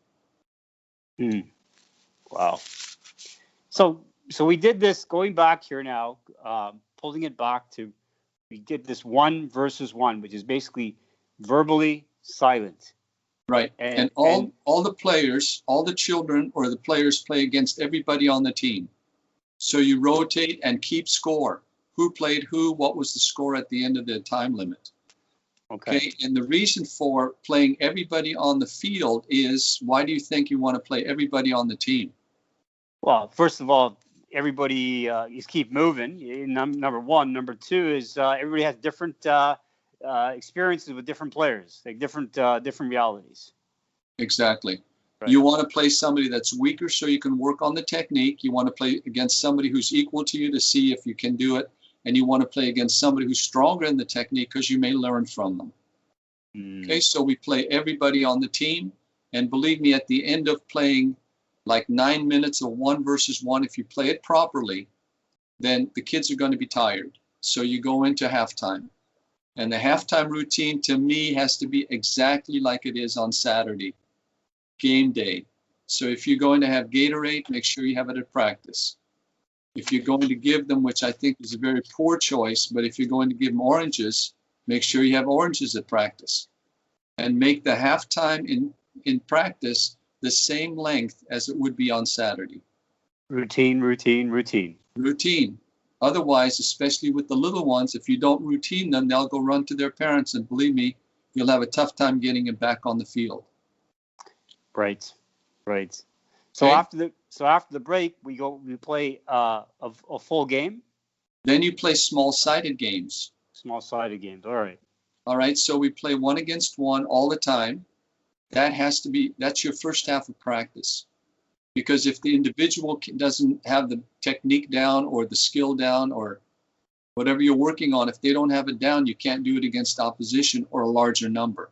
Wow. So we did this going back here now, pulling it back to, we did this 1 versus 1, which is basically verbally silent. Right. And all the players, all the children or the players play against everybody on the team. So you rotate and keep score. Who played who? What was the score at the end of the time limit? Okay. And the reason for playing everybody on the field is, why do you think you want to play everybody on the team? Well, first of all, everybody is keep moving. Number one. Number two is everybody has different experiences with different players, like different realities. Exactly. Right. You want to play somebody that's weaker so you can work on the technique. You want to play against somebody who's equal to you to see if you can do it. And you want to play against somebody who's stronger in the technique because you may learn from them. Okay, so we play everybody on the team. And believe me, at the end of playing like 9 minutes of 1 versus 1, if you play it properly, then the kids are going to be tired. So you go into halftime. And the halftime routine to me has to be exactly like it is on Saturday, game day. So if you're going to have Gatorade, make sure you have it at practice. If you're going to give them, which I think is a very poor choice, but if you're going to give them oranges, make sure you have oranges at practice. And make the halftime in practice the same length as it would be on Saturday. Routine. Otherwise, especially with the little ones, if you don't routine them, they'll go run to their parents, and believe me, you'll have a tough time getting them back on the field. Right. So okay. after the break, we play a full game. Then you play small-sided games. Small-sided games. All right. All right. So we play 1 against 1 all the time. That's your first half of practice. Because if the individual doesn't have the technique down or the skill down or whatever you're working on, if they don't have it down, you can't do it against opposition or a larger number.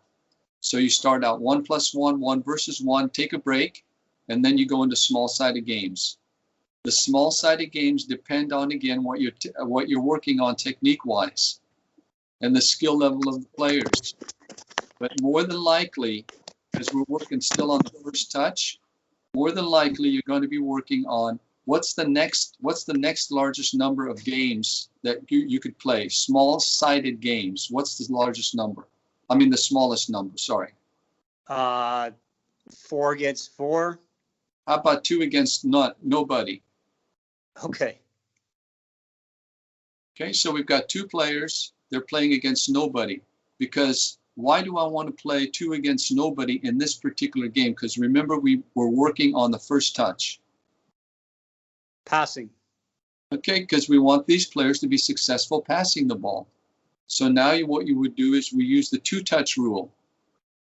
So you start out 1 plus 1, 1 versus 1, take a break, and then you go into small-sided games. The small-sided games depend on, again, what you're working on technique-wise and the skill level of the players. But more than likely, because we're working still on the first touch, more than likely you're going to be working on what's the next largest number of games that you could play, small-sided games. What's the largest number? I mean the smallest number, sorry. 4 against 4. How about 2 against nobody? Okay. Okay, so we've got 2 players. They're playing against nobody. Because why do I want to play 2 against nobody in this particular game? Because remember, we were working on the first touch. Passing. Okay, because we want these players to be successful passing the ball. So now what you would do is we use the 2-touch rule.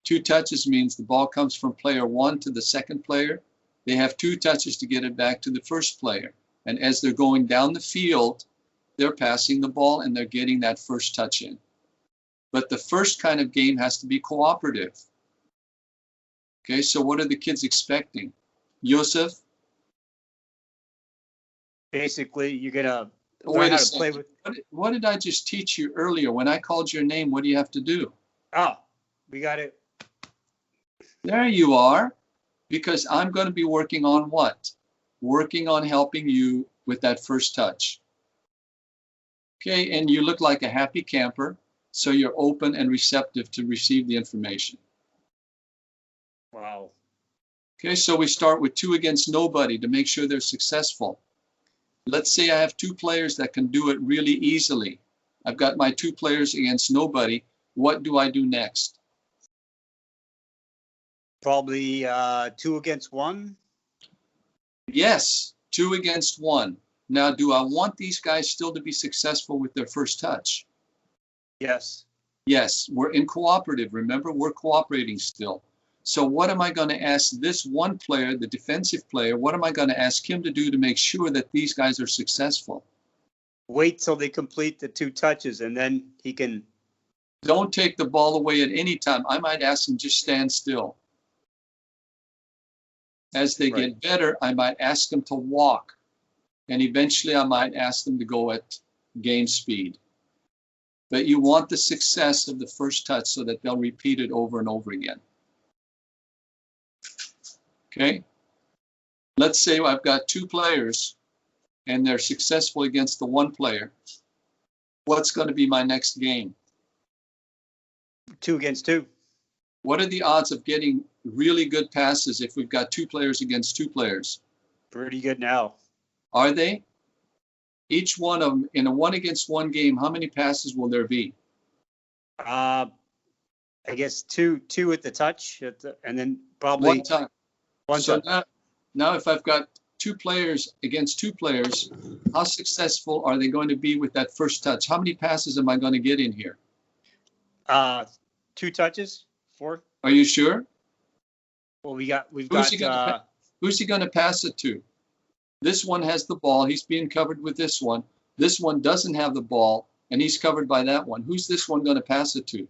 2 touches means the ball comes from player 1 to the second player. They have 2 touches to get it back to the first player. And as they're going down the field, they're passing the ball and they're getting that first touch in. But the first kind of game has to be cooperative. Okay, so what are the kids expecting? Yusuf? Basically, you're going to Wait learn a how to play second. with. What did I just teach you earlier? When I called your name, what do you have to do? Oh, we got it. There you are. Because I'm going to be working on what? Working on helping you with that first touch. Okay, and you look like a happy camper, so you're open and receptive to receive the information. Wow. Okay, so we start with 2 against nobody to make sure they're successful. Let's say I have 2 players that can do it really easily. I've got my 2 players against nobody. What do I do next? Probably 2 against 1. Yes, 2 against 1. Now, do I want these guys still to be successful with their first touch? Yes. Yes, we're in cooperative. Remember, we're cooperating still. So what am I going to ask this one player, the defensive player, what am I going to ask him to do to make sure that these guys are successful? Wait till they complete the 2 touches, and then he can. Don't take the ball away at any time. I might ask him just stand still. As they get better, I might ask them to walk. And eventually I might ask them to go at game speed. But you want the success of the first touch so that they'll repeat it over and over again. Okay? Let's say I've got 2 players and they're successful against the 1 player. What's going to be my next game? 2 against 2. What are the odds of getting really good passes if we've got 2 players against 2 players? Pretty good now. Are they? Each one of them, in a 1 against 1 game, how many passes will there be? I guess two at the touch, and then probably 1 time. So now if I've got 2 players against 2 players, how successful are they going to be with that first touch? How many passes am I going to get in here? 2 touches, 4. Are you sure? Well, who's he going to pass it to? This one has the ball. He's being covered with this one. This one doesn't have the ball, and he's covered by that one. Who's this one going to pass it to?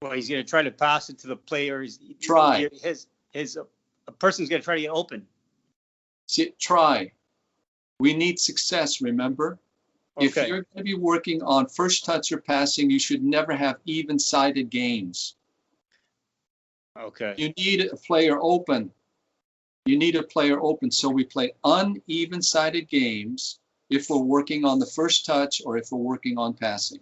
Well, he's going to try to pass it to the player. Try. A person's going to try to get open. See, try. We need success, remember? Okay. If you're going to be working on first touch or passing, you should never have even-sided games. Okay. You need a player open. You need a player open. So we play uneven-sided games if we're working on the first touch or if we're working on passing.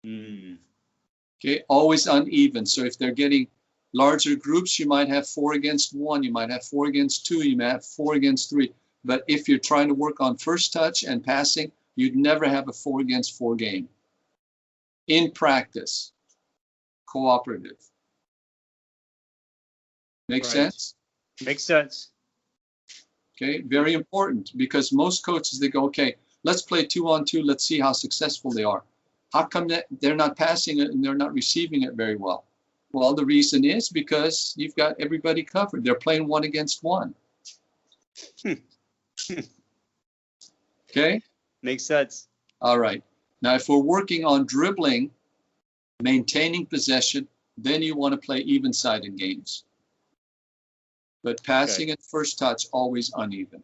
Okay, always uneven. So if they're getting larger groups, you might have 4 against 1, you might have 4 against 2, you might have 4 against 3. But if you're trying to work on first touch and passing, you'd never have a 4 against 4 game. In practice, cooperative. Make sense? Makes sense. Okay, very important, because most coaches, they go, okay, let's play 2-on-2, let's see how successful they are. How come that they're not passing it and they're not receiving it very well? Well, the reason is because you've got everybody covered. They're playing 1 against 1. Okay? Makes sense. All right. Now, if we're working on dribbling, maintaining possession, then you want to play even-sided games. But passing and first touch, always uneven.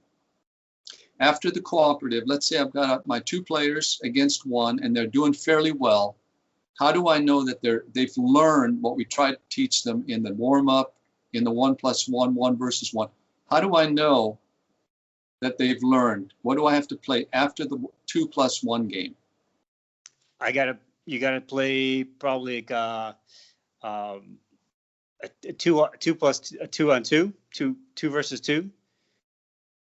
After the cooperative, let's say I've got my 2 players against 1 and they're doing fairly well. How do I know that they've learned what we tried to teach them in the warm-up, in the 1+1, 1 versus 1? How do I know that they've learned? What do I have to play after the 2+1 game? You gotta play probably like a two plus two, a 2-on-2, two versus two,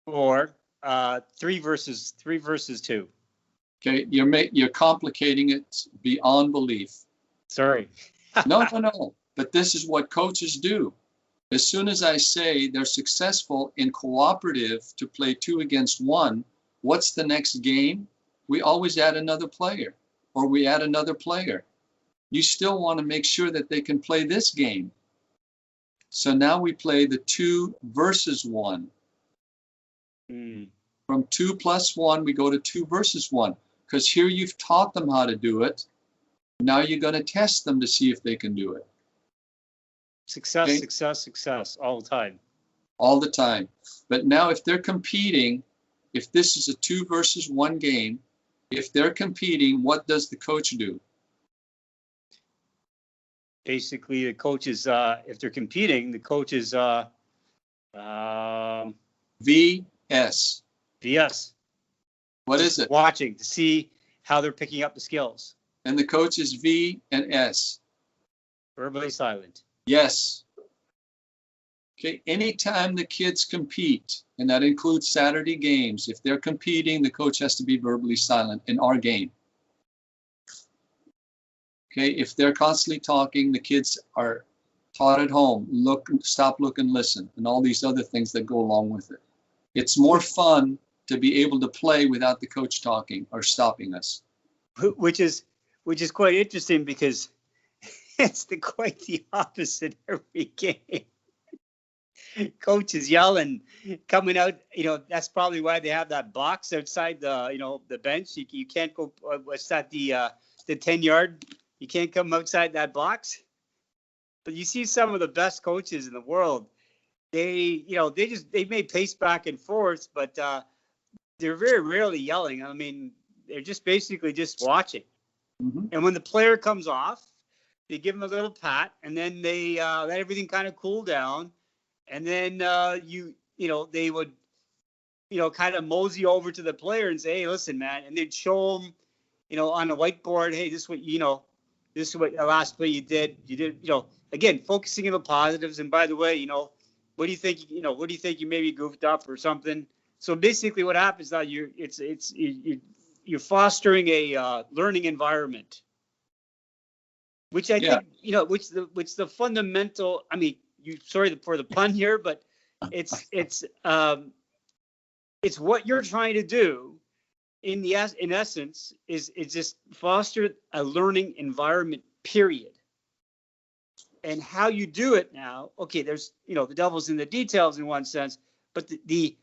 or 3 versus 2. Okay, you're complicating it beyond belief. Sorry. No. But this is what coaches do. As soon as I say they're successful in cooperative to play 2 against 1, what's the next game? We always add another player, or we add another player. You still want to make sure that they can play this game. So now we play the 2 versus 1. From 2 plus 1, we go to 2 versus 1. Because here you've taught them how to do it. Now you're going to test them to see if they can do it. Success, Okay? success, all the time. All the time. But now if they're competing, if this is a 2 versus 1 game, if they're competing, what does the coach do? Basically, the coach is, if they're competing, the coach is VS. VS. What is it? Watching to see how they're picking up the skills. And the coach is V and S. Verbally silent. Yes. Okay, anytime the kids compete, and that includes Saturday games, if they're competing, the coach has to be verbally silent in our game. Okay, if they're constantly talking, the kids are taught at home, look, stop, look, and listen, and all these other things that go along with it. It's more fun to be able to play without the coach talking or stopping us. Which is quite interesting because it's quite the opposite every game. Coach is yelling, coming out. That's probably why they have that box outside the bench. You can't go. What's that? The 10-yard. You can't come outside that box. But you see some of the best coaches in the world. They may pace back and forth, but they're very rarely yelling. I mean, they're just basically just watching. Mm-hmm. And when the player comes off, they give him a little pat, and then they let everything kind of cool down. And then they would kind of mosey over to the player and say, "Hey, listen, man," and they'd show him, on a whiteboard, "Hey, this is what this is what the last play you did. You did, again, focusing on the positives. And by the way, what do you think? What do you think you maybe goofed up or something?" So basically, what happens now? You're fostering a learning environment, which I think which the fundamental. I mean, sorry for the pun here, but it's what you're trying to do. In essence, is just foster a learning environment. Period. And how you do it now? Okay, there's the devil's in the details in one sense, but the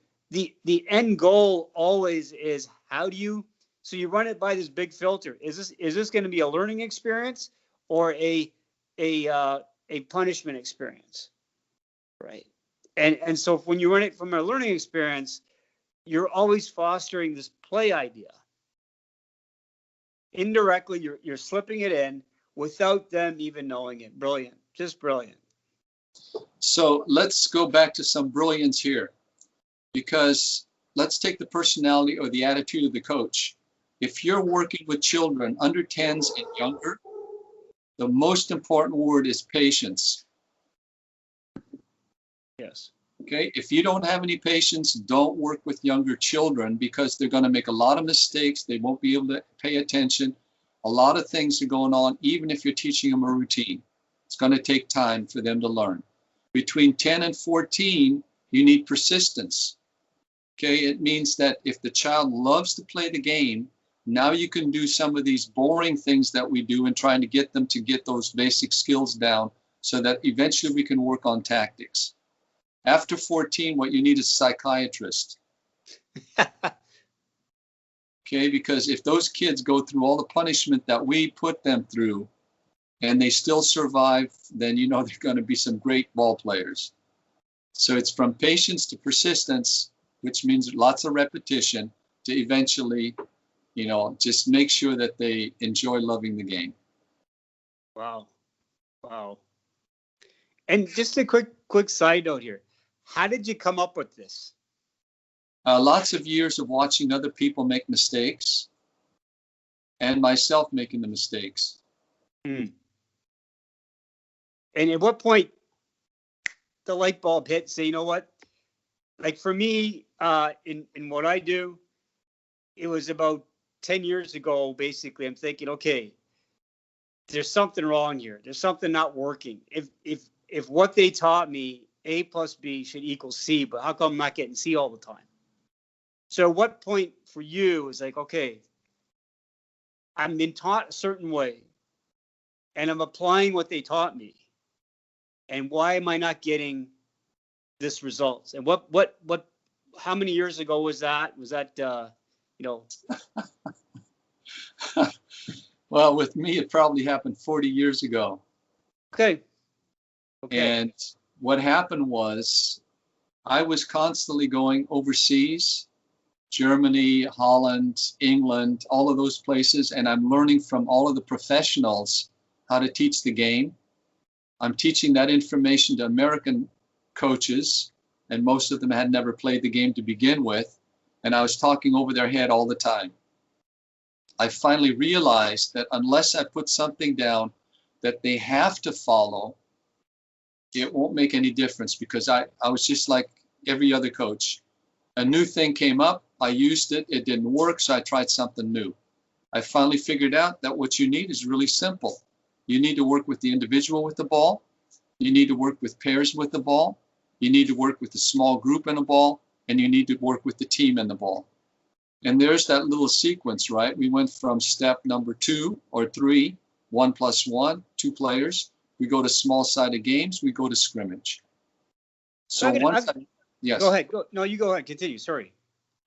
end goal always is how do you? So you run it by this big filter. Is this going to be a learning experience or a punishment experience? Right. And so when you run it from a learning experience, you're always fostering this play idea. Indirectly, you're slipping it in without them even knowing it. Brilliant. Just brilliant. So let's go back to some brilliance here, because let's take the personality or the attitude of the coach. If you're working with children under 10s and younger, the most important word is patience. Yes. Okay, if you don't have any patience, don't work with younger children, because they're going to make a lot of mistakes. They won't be able to pay attention. A lot of things are going on, even if you're teaching them a routine. It's going to take time for them to learn. Between 10 and 14, you need persistence. Okay, it means that if the child loves to play the game, now you can do some of these boring things that we do and trying to get them to get those basic skills down so that eventually we can work on tactics. After 14, what you need is a psychiatrist. Okay, because if those kids go through all the punishment that we put them through and they still survive, then they're going to be some great ball players. So it's from patience to persistence, which means lots of repetition, to eventually, just make sure that they enjoy loving the game. Wow. And just a quick side note here. How did you come up with this? Lots of years of watching other people make mistakes and myself making the mistakes. And at what point the light bulb hit, say, you know what? Like for me, in what I do, it was about 10 years ago, basically. I'm thinking, okay, there's something wrong here. There's something not working. If what they taught me, A plus B should equal C, but how come I'm not getting C all the time? So what point for you is like, okay, I'm been taught a certain way and I'm applying what they taught me. And why am I not getting this results? And how many years ago was that? Was that, Well, with me, it probably happened 40 years ago. Okay. And what happened was I was constantly going overseas, Germany, Holland, England, all of those places, and I'm learning from all of the professionals how to teach the game. I'm teaching that information to American coaches, and most of them had never played the game to begin with, and I was talking over their head all the time. I finally realized that unless I put something down that they have to follow, it won't make any difference, because I was just like every other coach. A new thing came up, I used it, it didn't work, so I tried something new. I finally figured out that what you need is really simple. You need to work with the individual with the ball. You need to work with pairs with the ball. You need to work with a small group in a ball, and you need to work with the team in the ball. And there's that little sequence, right? We went from step number 2 or 3, 1 plus 1, 2 players. We go to small-sided games. We go to scrimmage. So yes. Go ahead. No, you go ahead. Continue. Sorry.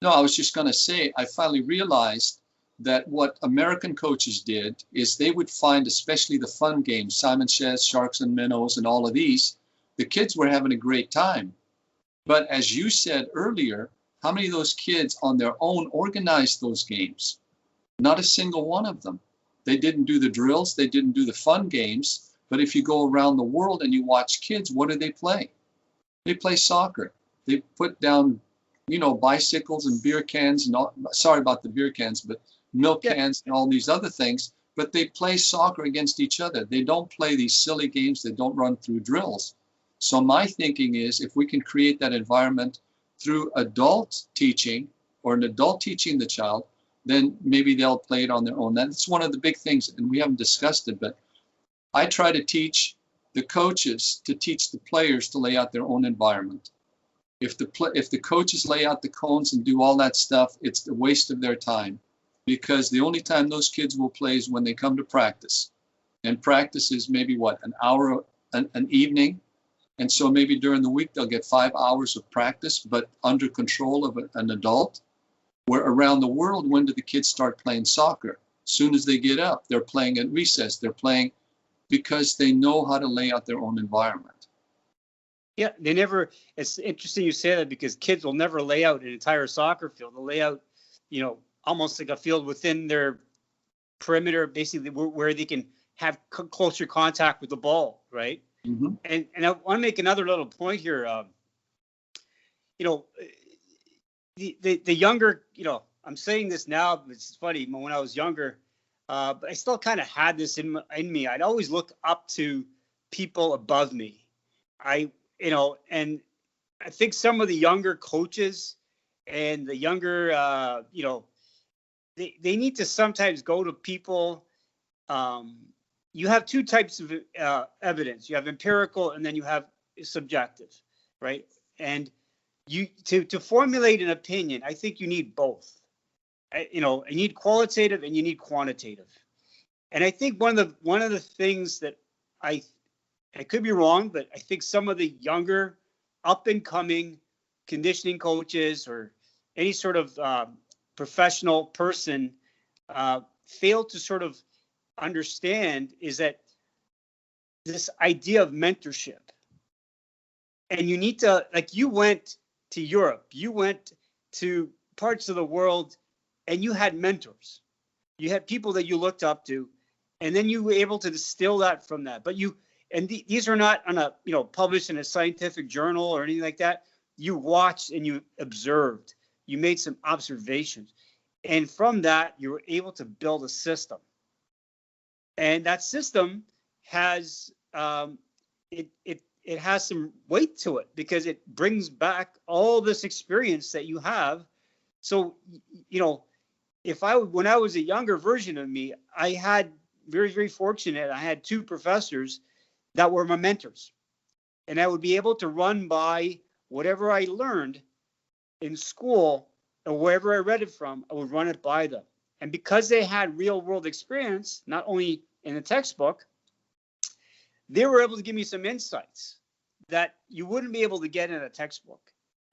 No, I was just going to say, I finally realized that what American coaches did is they would find, especially the fun games, Simon Says, Sharks and Minnows, and all of these, the kids were having a great time. But as you said earlier, how many of those kids on their own organized those games? Not a single one of them. They didn't do the drills. They didn't do the fun games. But if you go around the world and you watch kids, what do they play? They play soccer. They put down, bicycles and beer cans and all, sorry about the beer cans, but milk cans and all these other things. But they play soccer against each other. They don't play these silly games. They don't run through drills. So my thinking is, if we can create that environment through adult teaching or an adult teaching the child, then maybe they'll play it on their own. That's one of the big things, and we haven't discussed it, but I try to teach the coaches to teach the players to lay out their own environment. If the coaches lay out the cones and do all that stuff, it's a waste of their time, because the only time those kids will play is when they come to practice. And practice is maybe an hour an evening. And so maybe during the week, they'll get 5 hours of practice, but under control of an adult. Where around the world, when do the kids start playing soccer? As soon as they get up, they're playing at recess. They're playing because they know how to lay out their own environment. Yeah, it's interesting you say that, because kids will never lay out an entire soccer field. They'll lay out, almost like a field within their perimeter, basically where they can have closer contact with the ball, right? Mm-hmm. And I want to make another little point here. The younger, I'm saying this now, but it's funny. When I was younger, but I still kind of had this in me. I'd always look up to people above me. And I think some of the younger coaches and the younger, they need to sometimes go to people. You have two types of evidence. You have empirical, and then you have subjective, right? And to formulate an opinion, I think you need both. You need qualitative and you need quantitative. And I think one of the things that I could be wrong, but I think some of the younger up and coming conditioning coaches or any sort of professional person fail to sort of understand is that this idea of mentorship. And you need to, like, you went to Europe, you went to parts of the world, and you had mentors. You had people that you looked up to, and then you were able to distill that from that. But these are not published in a scientific journal or anything like that. You watched and you observed. You made some observations, and from that you were able to build a system. And that system has it it has some weight to it because it brings back all this experience that you have. So, you know, when I was a younger version of me, I had very, very fortunate. I had two professors that were my mentors, and I would be able to run by whatever I learned in school or wherever I read it from, I would run it by them. And because they had real world experience, not only in the textbook, they were able to give me some insights that you wouldn't be able to get in a textbook.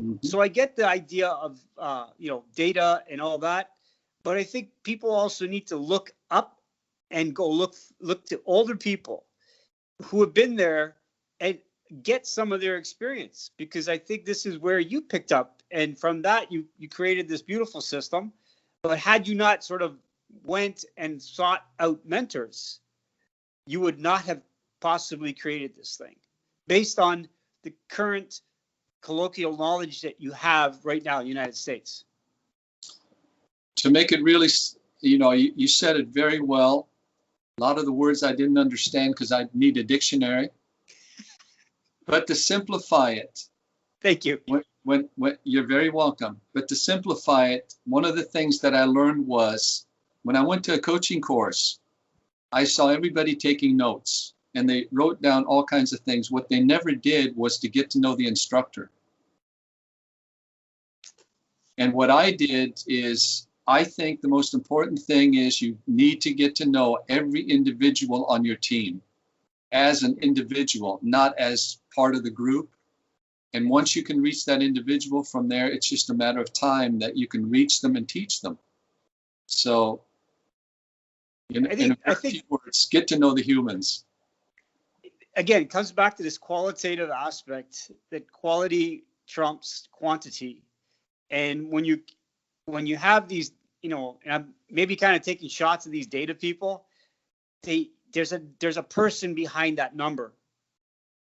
Mm-hmm. So I get the idea of, data and all that, but I think people also need to look up and go look to older people who have been there and get some of their experience, because I think this is where you picked up, and from that you created this beautiful system. But had you not sort of went and sought out mentors, you would not have possibly created this thing based on the current colloquial knowledge that you have right now in the United States. To make it really, you said it very well. A lot of the words I didn't understand because I need a dictionary. But to simplify it. Thank you. When you're very welcome. But to simplify it, one of the things that I learned was when I went to a coaching course, I saw everybody taking notes and they wrote down all kinds of things. What they never did was to get to know the instructor. And what I did is, I think the most important thing is you need to get to know every individual on your team as an individual, not as part of the group. And once you can reach that individual, from there, it's just a matter of time that you can reach them and teach them. So, in a few words, get to know the humans. Again, it comes back to this qualitative aspect that quality trumps quantity. And when you have these, and I'm maybe kind of taking shots at these data people, there's a person behind that number.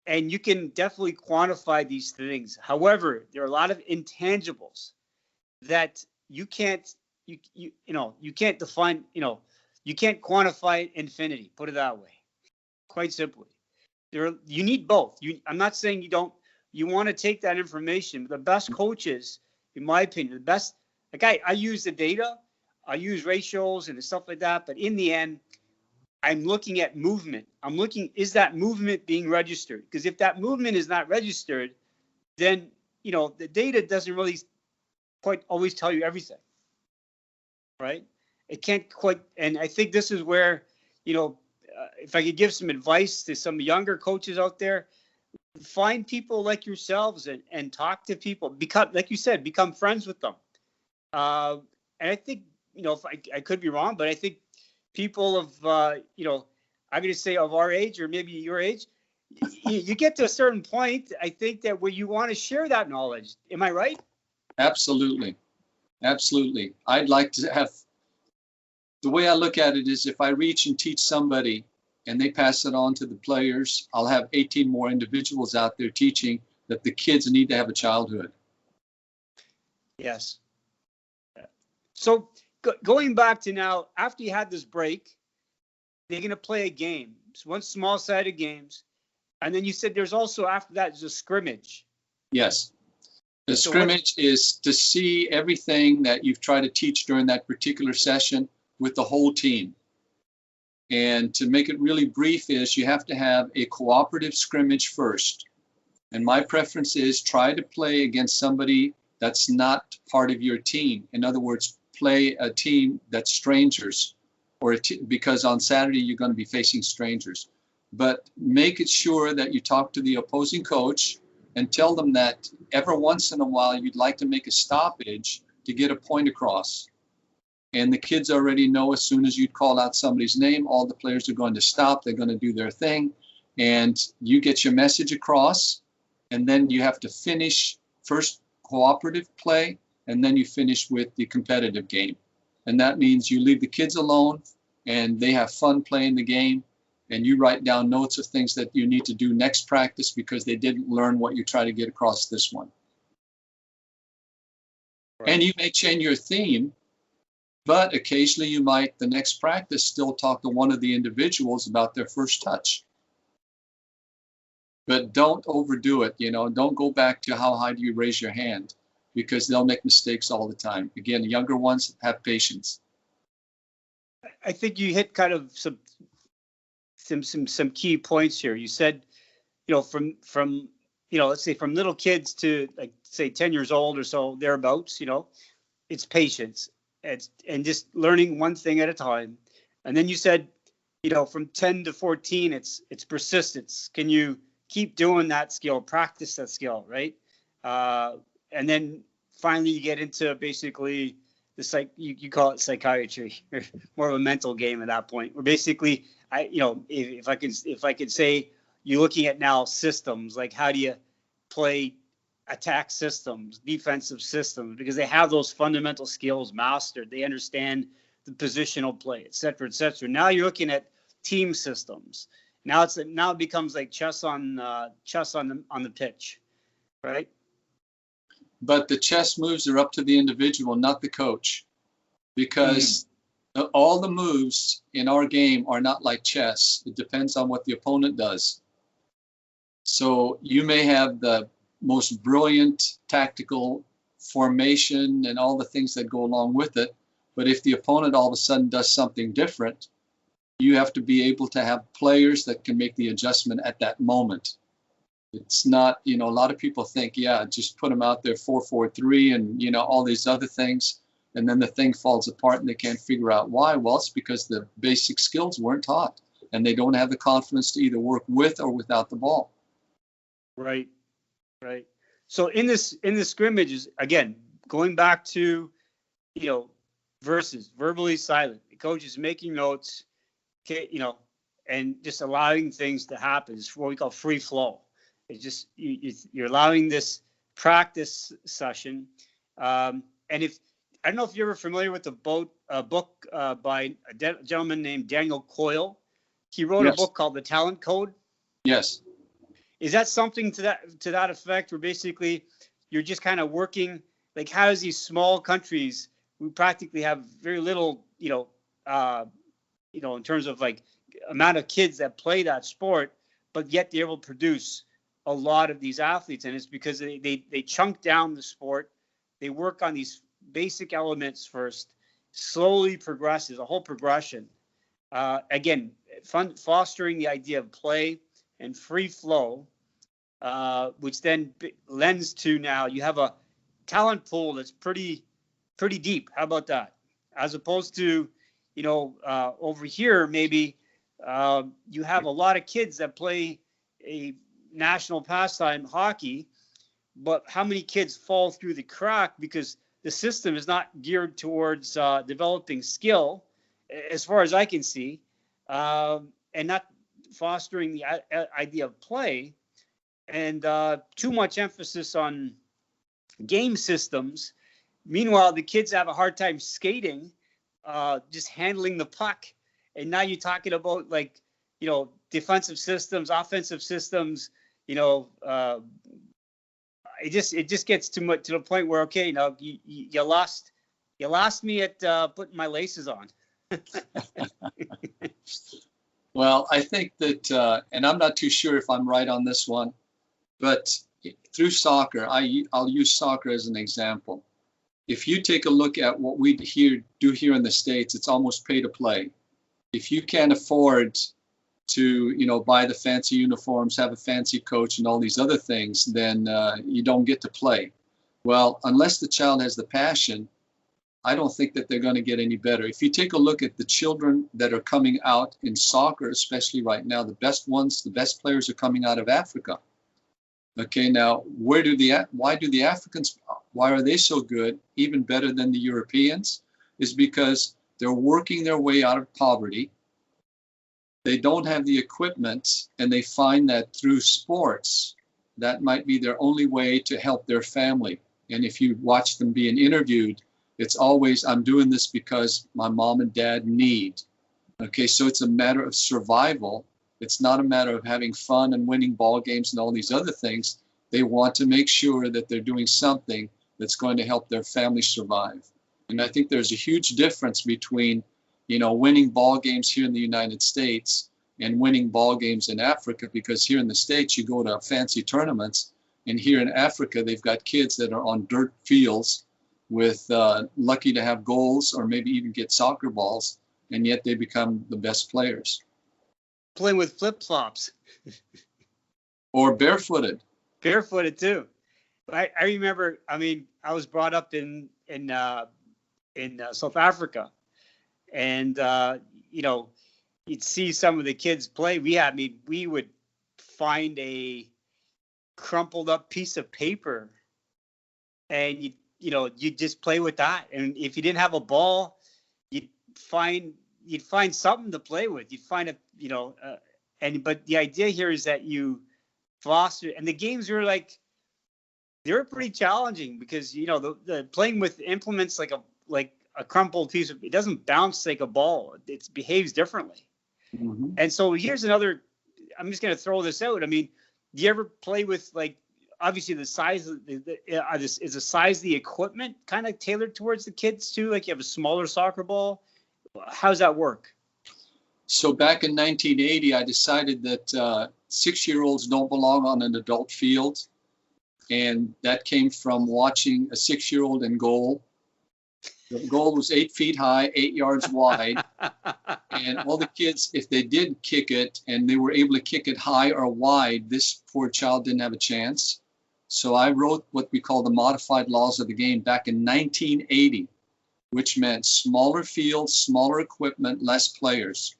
And you can definitely quantify these things. However, there are a lot of intangibles that you can't define, you can't quantify infinity, put it that way. Quite simply. You need both. I'm not saying you want to take that information. The best coaches, in my opinion, I use the data, I use ratios and stuff like that, but in the end, I'm looking at movement. I'm looking, is that movement being registered? Because if that movement is not registered, then, the data doesn't really quite always tell you everything, right? It can't quite, and I think this is where, if I could give some advice to some younger coaches out there, find people like yourselves and talk to people, like you said, become friends with them. And I think, if I could be wrong, but I think people of, I'm going to say of our age or maybe your age, you get to a certain point, I think that where you want to share that knowledge. Am I right? Absolutely. Absolutely. I'd like to have, the way I look at it is if I reach and teach somebody and they pass it on to the players, I'll have 18 more individuals out there teaching that the kids need to have a childhood. Yes. So going back to now, after you had this break, they're going to play a game. So one small-sided games. And then you said there's also, after that, there's a scrimmage. Yes. The scrimmage is to see everything that you've tried to teach during that particular session with the whole team. And to make it really brief is you have to have a cooperative scrimmage first. And my preference is try to play against somebody that's not part of your team. In other words, play a team that's strangers, because on Saturday you're going to be facing strangers. But make it sure that you talk to the opposing coach and tell them that every once in a while you'd like to make a stoppage to get a point across. And the kids already know as soon as you call out somebody's name, all the players are going to stop. They're going to do their thing. And you get your message across. And then you have to finish first cooperative play, and then you finish with the competitive game. And that means you leave the kids alone and they have fun playing the game. And you write down notes of things that you need to do next practice because they didn't learn what you try to get across this one. Right. And you may change your theme, but occasionally you might, the next practice, still talk to one of the individuals about their first touch. but don't overdo it. Don't go back to how high do you raise your hand, because they'll make mistakes all the time. Again, the younger ones, have patience. I think you hit kind of some key points here. You said, from let's say from little kids to like say 10 years old or so thereabouts, it's patience. And just learning one thing at a time. And then you said, from 10 to 14, it's persistence. Can you keep doing that skill, practice that skill, right? And then finally you get into basically the you call it psychiatry, more of a mental game at that point. Where basically, if I could say, you're looking at now systems, like how do you play attack systems, defensive systems, because they have those fundamental skills mastered. They understand the positional play, et cetera, et cetera. Now you're looking at team systems. Now it becomes like chess on the pitch, right? But the chess moves are up to the individual, not the coach, because all the moves in our game are not like chess. It depends on what the opponent does. So you may have the most brilliant tactical formation and all the things that go along with it, but if the opponent all of a sudden does something different, you have to be able to have players that can make the adjustment at that moment. It's not, a lot of people think, just put them out there 4-4-3 and, all these other things, and then the thing falls apart and they can't figure out why. Well, it's because the basic skills weren't taught and they don't have the confidence to either work with or without the ball. Right. So in this scrimmages, again, going back to, versus verbally silent, the coach is making notes, and just allowing things to happen. It's what we call free flow. It's just you're allowing this practice session. And if I don't know if you're ever familiar with a book by a gentleman named Daniel Coyle. He wrote a book called The Talent Code. Yes. Is that something to that effect, where basically you're just kind of working, like how does these small countries who practically have very little, in terms of like amount of kids that play that sport, but yet they're able to produce a lot of these athletes? And it's because they chunk down the sport. They work on these basic elements first, slowly progresses, a whole progression. Again, fostering the idea of play and free flow, which then lends to now you have a talent pool that's pretty deep. How about that? As opposed to, over here, maybe you have a lot of kids that play a national pastime, hockey, but how many kids fall through the crack because the system is not geared towards developing skill, as far as I can see, and not fostering the idea of play, and too much emphasis on game systems. Meanwhile, the kids have a hard time skating, just handling the puck. And now you're talking about defensive systems, offensive systems. It just gets too much to the point where, okay, you lost me at putting my laces on. Well, I think that, and I'm not too sure if I'm right on this one, but through soccer, I'll use soccer as an example. If you take a look at what we do here in the States, it's almost pay to play. If you can't afford to, buy the fancy uniforms, have a fancy coach and all these other things, then you don't get to play. Well, unless the child has the passion, I don't think that they're going to get any better. If you take a look at the children that are coming out in soccer, especially right now, the best players are coming out of Africa. Okay, now why are they so good, even better than the Europeans? Is because they're working their way out of poverty. They don't have the equipment, and they find that through sports, that might be their only way to help their family. And if you watch them being interviewed, it's always, I'm doing this because my mom and dad need. Okay, so it's a matter of survival. It's not a matter of having fun and winning ball games and all these other things. They want to make sure that they're doing something that's going to help their family survive. And I think there's a huge difference between, winning ball games here in the United States and winning ball games in Africa, because here in the States, you go to fancy tournaments, and here in Africa, they've got kids that are on dirt fields with lucky to have goals or maybe even get soccer balls, and yet they become the best players. Playing with flip-flops. Or barefooted. Barefooted too. I remember, I mean, I was brought up in South Africa, and you know, you'd see some of the kids play. We would find a crumpled up piece of paper, and you'd just play with that. And if you didn't have a ball, you'd find something to play with. You'd find but the idea here is that you foster, and the games were like, they were pretty challenging, because the playing with implements like a crumpled piece of, it doesn't bounce like a ball. It behaves differently. Mm-hmm. And so here's another, I'm just going to throw this out. I mean, do you ever play with, like, obviously the size of is the size of the equipment kind of tailored towards the kids too? Like, you have a smaller soccer ball. How's that work? So back in 1980, I decided that 6-year-olds don't belong on an adult field. And that came from watching a 6-year-old in goal. The goal was 8 feet high, 8 yards wide. And all the kids, if they did kick it and they were able to kick it high or wide, this poor child didn't have a chance. So I wrote what we call the modified laws of the game back in 1980, which meant smaller fields, smaller equipment, less players.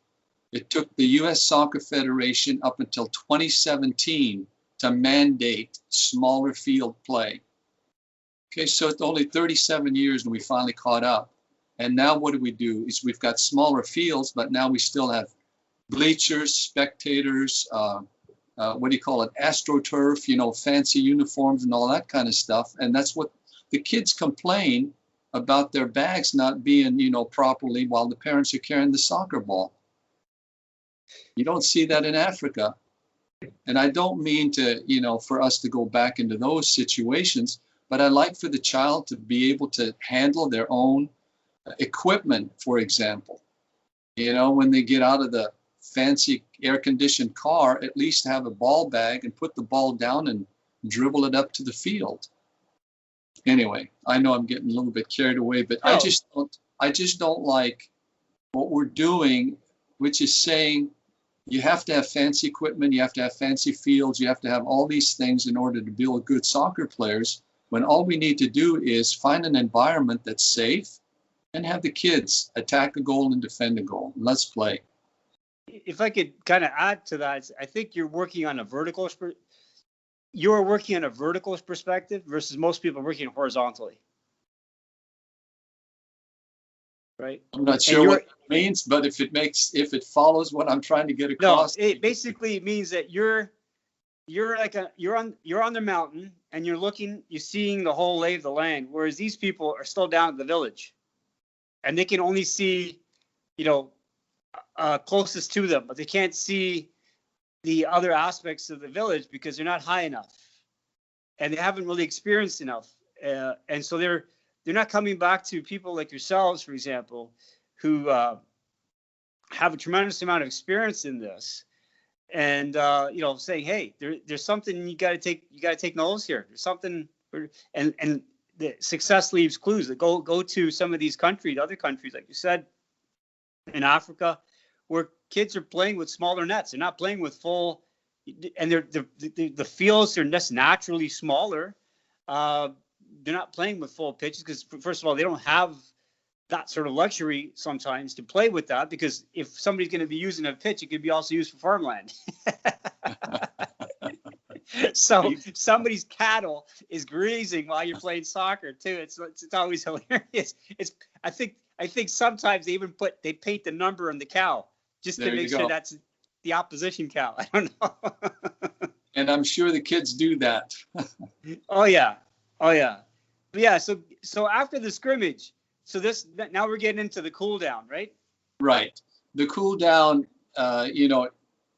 It took the U.S. Soccer Federation up until 2017 to mandate smaller field play. Okay, so it's only 37 years and we finally caught up. And now what do? Is we've got smaller fields, but now we still have bleachers, spectators, AstroTurf, fancy uniforms and all that kind of stuff. And that's what the kids complain about, their bags not being, properly while the parents are carrying the soccer ball. You don't see that in Africa. And I don't mean to, for us to go back into those situations, but I like for the child to be able to handle their own equipment, for example. When they get out of the fancy air-conditioned car, at least have a ball bag and put the ball down and dribble it up to the field. Anyway, I know I'm getting a little bit carried away, but I just don't like what we're doing, which is saying you have to have fancy equipment, you have to have fancy fields, you have to have all these things in order to build good soccer players, when all we need to do is find an environment that's safe and have the kids attack a goal and defend a goal. Let's play. If I could kind of add to that, I think you're working on a vertical perspective versus most people working horizontally. Right? I'm not sure what it means, but if it follows what I'm trying to get across. No, it basically means that you're on the mountain and you're seeing the whole lay of the land, whereas these people are still down at the village, and they can only see, closest to them, but they can't see the other aspects of the village because they're not high enough, and they haven't really experienced enough, and so they're not coming back to people like yourselves, for example, who have a tremendous amount of experience in this, and saying, hey, there's something you got to take notice here. There's something, and the success leaves clues. Go to some of these other countries, like you said, in Africa, where kids are playing with smaller nets. They're not playing with full, and the fields are just naturally smaller. They're not playing with full pitches because, first of all, they don't have that sort of luxury sometimes to play with that, because if somebody's going to be using a pitch, it could be also used for farmland. So somebody's cattle is grazing while you're playing soccer too. It's always hilarious. I think sometimes they paint the number on the cow just to make sure that's the opposition cow. I don't know. And I'm sure the kids do that. Oh yeah. Yeah. So after the scrimmage, now we're getting into the cool down, right? Right. The cool down,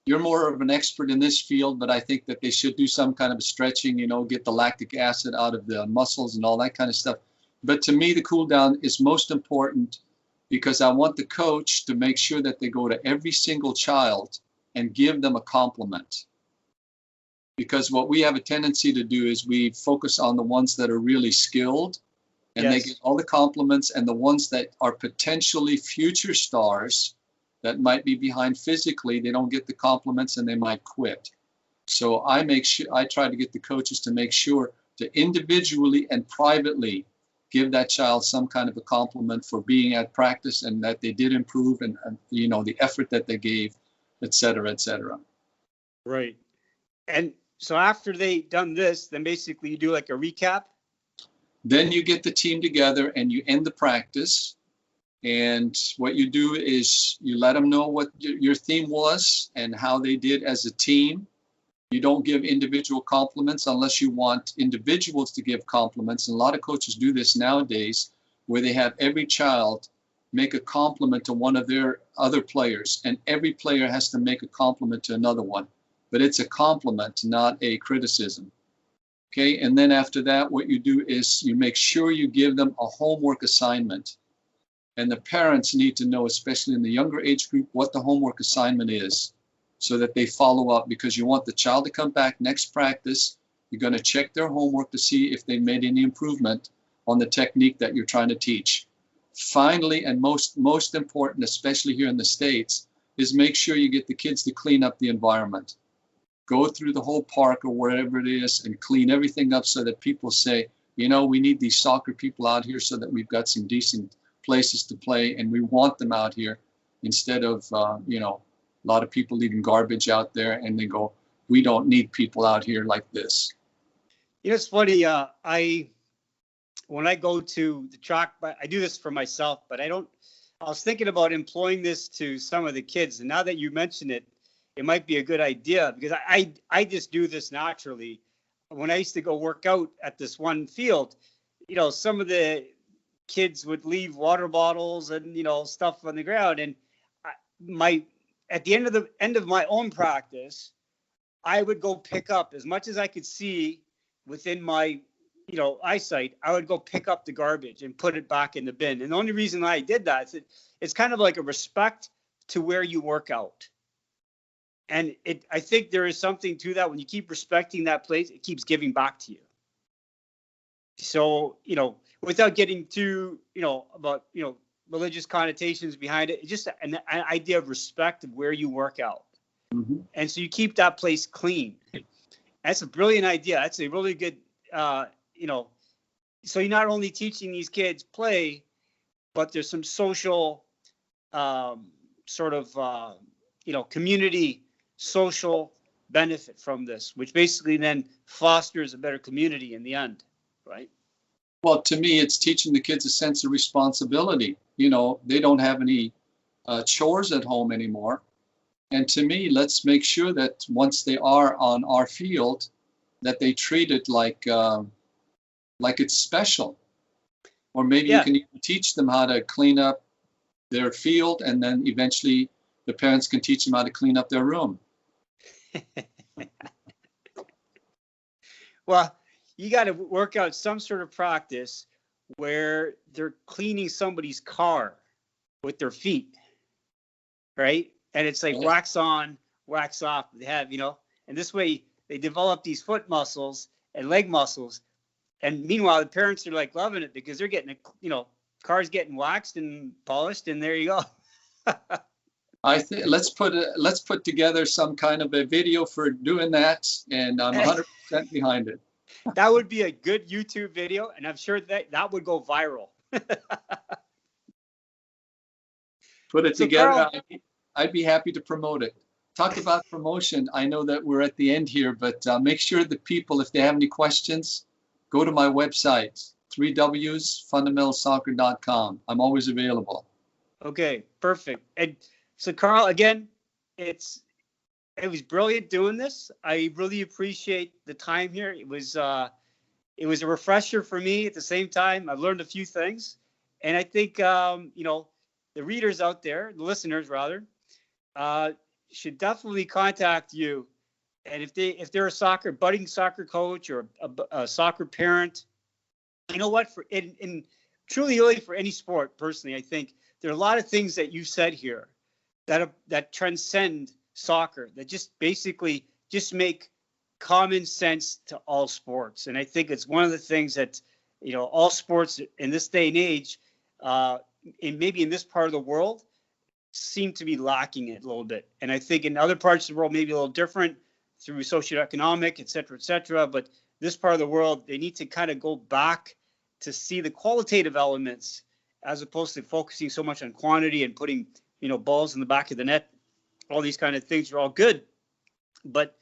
you're more of an expert in this field, but I think that they should do some kind of stretching, get the lactic acid out of the muscles and all that kind of stuff. But to me, the cool down is most important because I want the coach to make sure that they go to every single child and give them a compliment. Because what we have a tendency to do is we focus on the ones that are really skilled, and Yes. they get all the compliments, and the ones that are potentially future stars that might be behind physically, they don't get the compliments and they might quit. So I try to get the coaches to make sure to individually and privately give that child some kind of a compliment for being at practice and that they did improve and you know, the effort that they gave, et cetera, et cetera. Right. And so after they done this, then basically you do like a recap. Then you get the team together and you end the practice. And what you do is you let them know what your theme was and how they did as a team. You don't give individual compliments unless you want individuals to give compliments. And a lot of coaches do this nowadays, where they have every child make a compliment to one of their other players, and every player has to make a compliment to another one. But it's a compliment, not a criticism. Okay, and then after that, what you do is you make sure you give them a homework assignment. And the parents need to know, especially in the younger age group, what the homework assignment is, so that they follow up, because you want the child to come back next practice. You're going to check their homework to see if they made any improvement on the technique that you're trying to teach. Finally, and most important, especially here in the States, is make sure you get the kids to clean up the environment. Go through the whole park or wherever it is and clean everything up so that people say, you know, we need these soccer people out here so that we've got some decent places to play, and we want them out here, instead of, you know, a lot of people leaving garbage out there, and they go, we don't need people out here like this. You know, it's funny. When I go to the track, I do this for myself, but I was thinking about employing this to some of the kids. And now that you mention it, it might be a good idea, because I just do this naturally. When I used to go work out at this one field, you know, some of the kids would leave water bottles and, you know, stuff on the ground. And at the end of my own practice, I would go pick up as much as I could see within my, you know, eyesight. I would go pick up the garbage and put it back in the bin. And the only reason I did that is it's kind of like a respect to where you work out. And I think there is something to that. When you keep respecting that place, it keeps giving back to you. So, you know, without getting too, you know, about, you know, religious connotations behind it, it's just an idea of respect of where you work out. Mm-hmm. And so you keep that place clean. That's a brilliant idea. That's a really good, you know, so you're not only teaching these kids play, but there's some social sort of, you know, community social benefit from this, which basically then fosters a better community in the end, right? Well, to me, it's teaching the kids a sense of responsibility. You know, they don't have any chores at home anymore. And to me, let's make sure that once they are on our field, that they treat it like it's special. Or maybe you can even teach them how to clean up their field, and then eventually the parents can teach them how to clean up their room. Well, you got to work out some sort of practice where they're cleaning somebody's car with their feet, right? And it's like wax on, wax off. They have, you know, and this way they develop these foot muscles and leg muscles. And meanwhile, the parents are like loving it because they're getting, you know, cars getting waxed and polished, and there you go. I think let's put together some kind of a video for doing that, and I'm 100% behind it. That would be a good YouTube video, and I'm sure that would go viral. Put it together. Carl, I'd be happy to promote it. Talk about promotion. I know that we're at the end here, but make sure that people, if they have any questions, go to my website, 3wsfundamentalsoccer.com. I'm always available. Okay, perfect. And so, Carl, again, it was brilliant doing this. I really appreciate the time here. It was a refresher for me. At the same time, I've learned a few things, and I think you know, the readers out there, the listeners rather, should definitely contact you. And if they're a budding soccer coach or a soccer parent, you know what? In truly really for any sport, personally, I think there are a lot of things that you said here that transcend soccer that just basically just make common sense to all sports. And I think it's one of the things that, all sports in this day and age, and maybe in this part of the world, seem to be lacking it a little bit. And I think in other parts of the world, maybe a little different through socioeconomic, et cetera, but this part of the world, they need to kind of go back to see the qualitative elements as opposed to focusing so much on quantity and putting, balls in the back of the net. All these kind of things are all good, but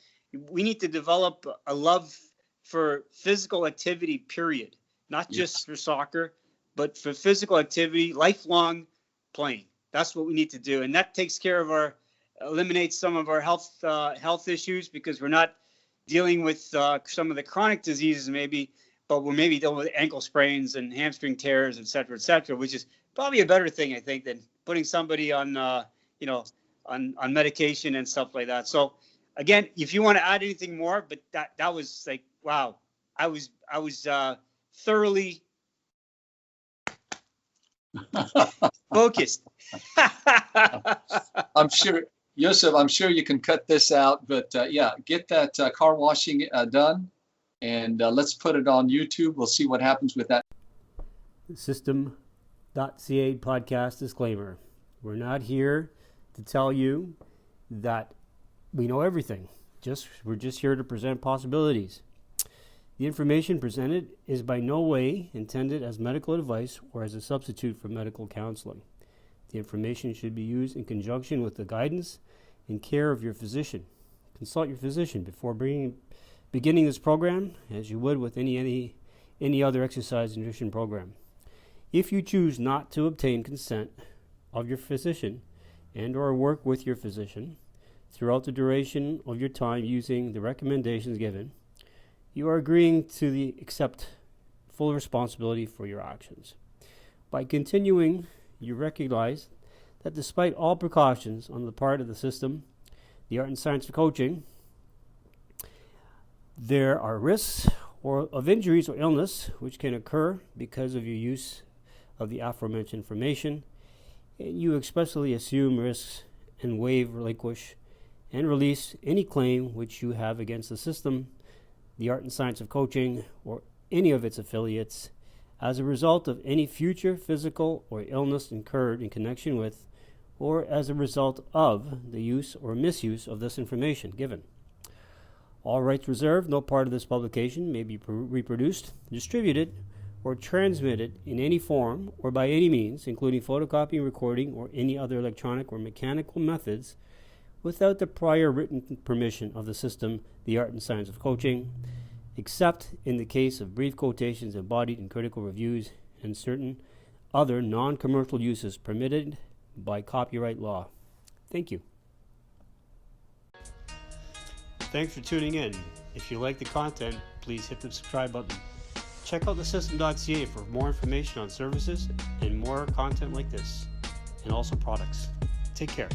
we need to develop a love for physical activity, period. Not just for soccer, but for physical activity, lifelong playing. That's what we need to do. And that takes care of eliminates some of our health issues, because we're not dealing with some of the chronic diseases maybe, but we're maybe dealing with ankle sprains and hamstring tears, et cetera, which is probably a better thing, I think, than putting somebody on, on medication and stuff like that. So again, if you want to add anything more, but that was like, wow, I was thoroughly focused. I'm sure, Yusuf, I'm sure you can cut this out, but get that car washing done, and let's put it on YouTube. We'll see what happens with that. TheSystem.ca podcast disclaimer. We're not here to tell you that we know everything. We're just here to present possibilities. The information presented is by no way intended as medical advice or as a substitute for medical counseling. The information should be used in conjunction with the guidance and care of your physician. Consult your physician before beginning this program, as you would with any other exercise and nutrition program. If you choose not to obtain consent of your physician and or work with your physician throughout the duration of your time using the recommendations given, you are agreeing to accept full responsibility for your actions. By continuing, you recognize that despite all precautions on the part of the system, the art and science of coaching, there are risks of injuries or illness which can occur because of your use of the aforementioned information, and you expressly assume risks and waive, relinquish, and release any claim which you have against the system, the art and science of coaching, or any of its affiliates as a result of any future physical or illness incurred in connection with or as a result of the use or misuse of this information given. All rights reserved. No part of this publication may be reproduced, distributed, or transmitted in any form or by any means, including photocopying, recording, or any other electronic or mechanical methods, without the prior written permission of the system, the art and science of coaching, except in the case of brief quotations embodied in critical reviews and certain other non-commercial uses permitted by copyright law. Thank you. Thanks for tuning in. If you like the content, please hit the subscribe button. Check out TheSystem.ca for more information on services and more content like this, and also products. Take care.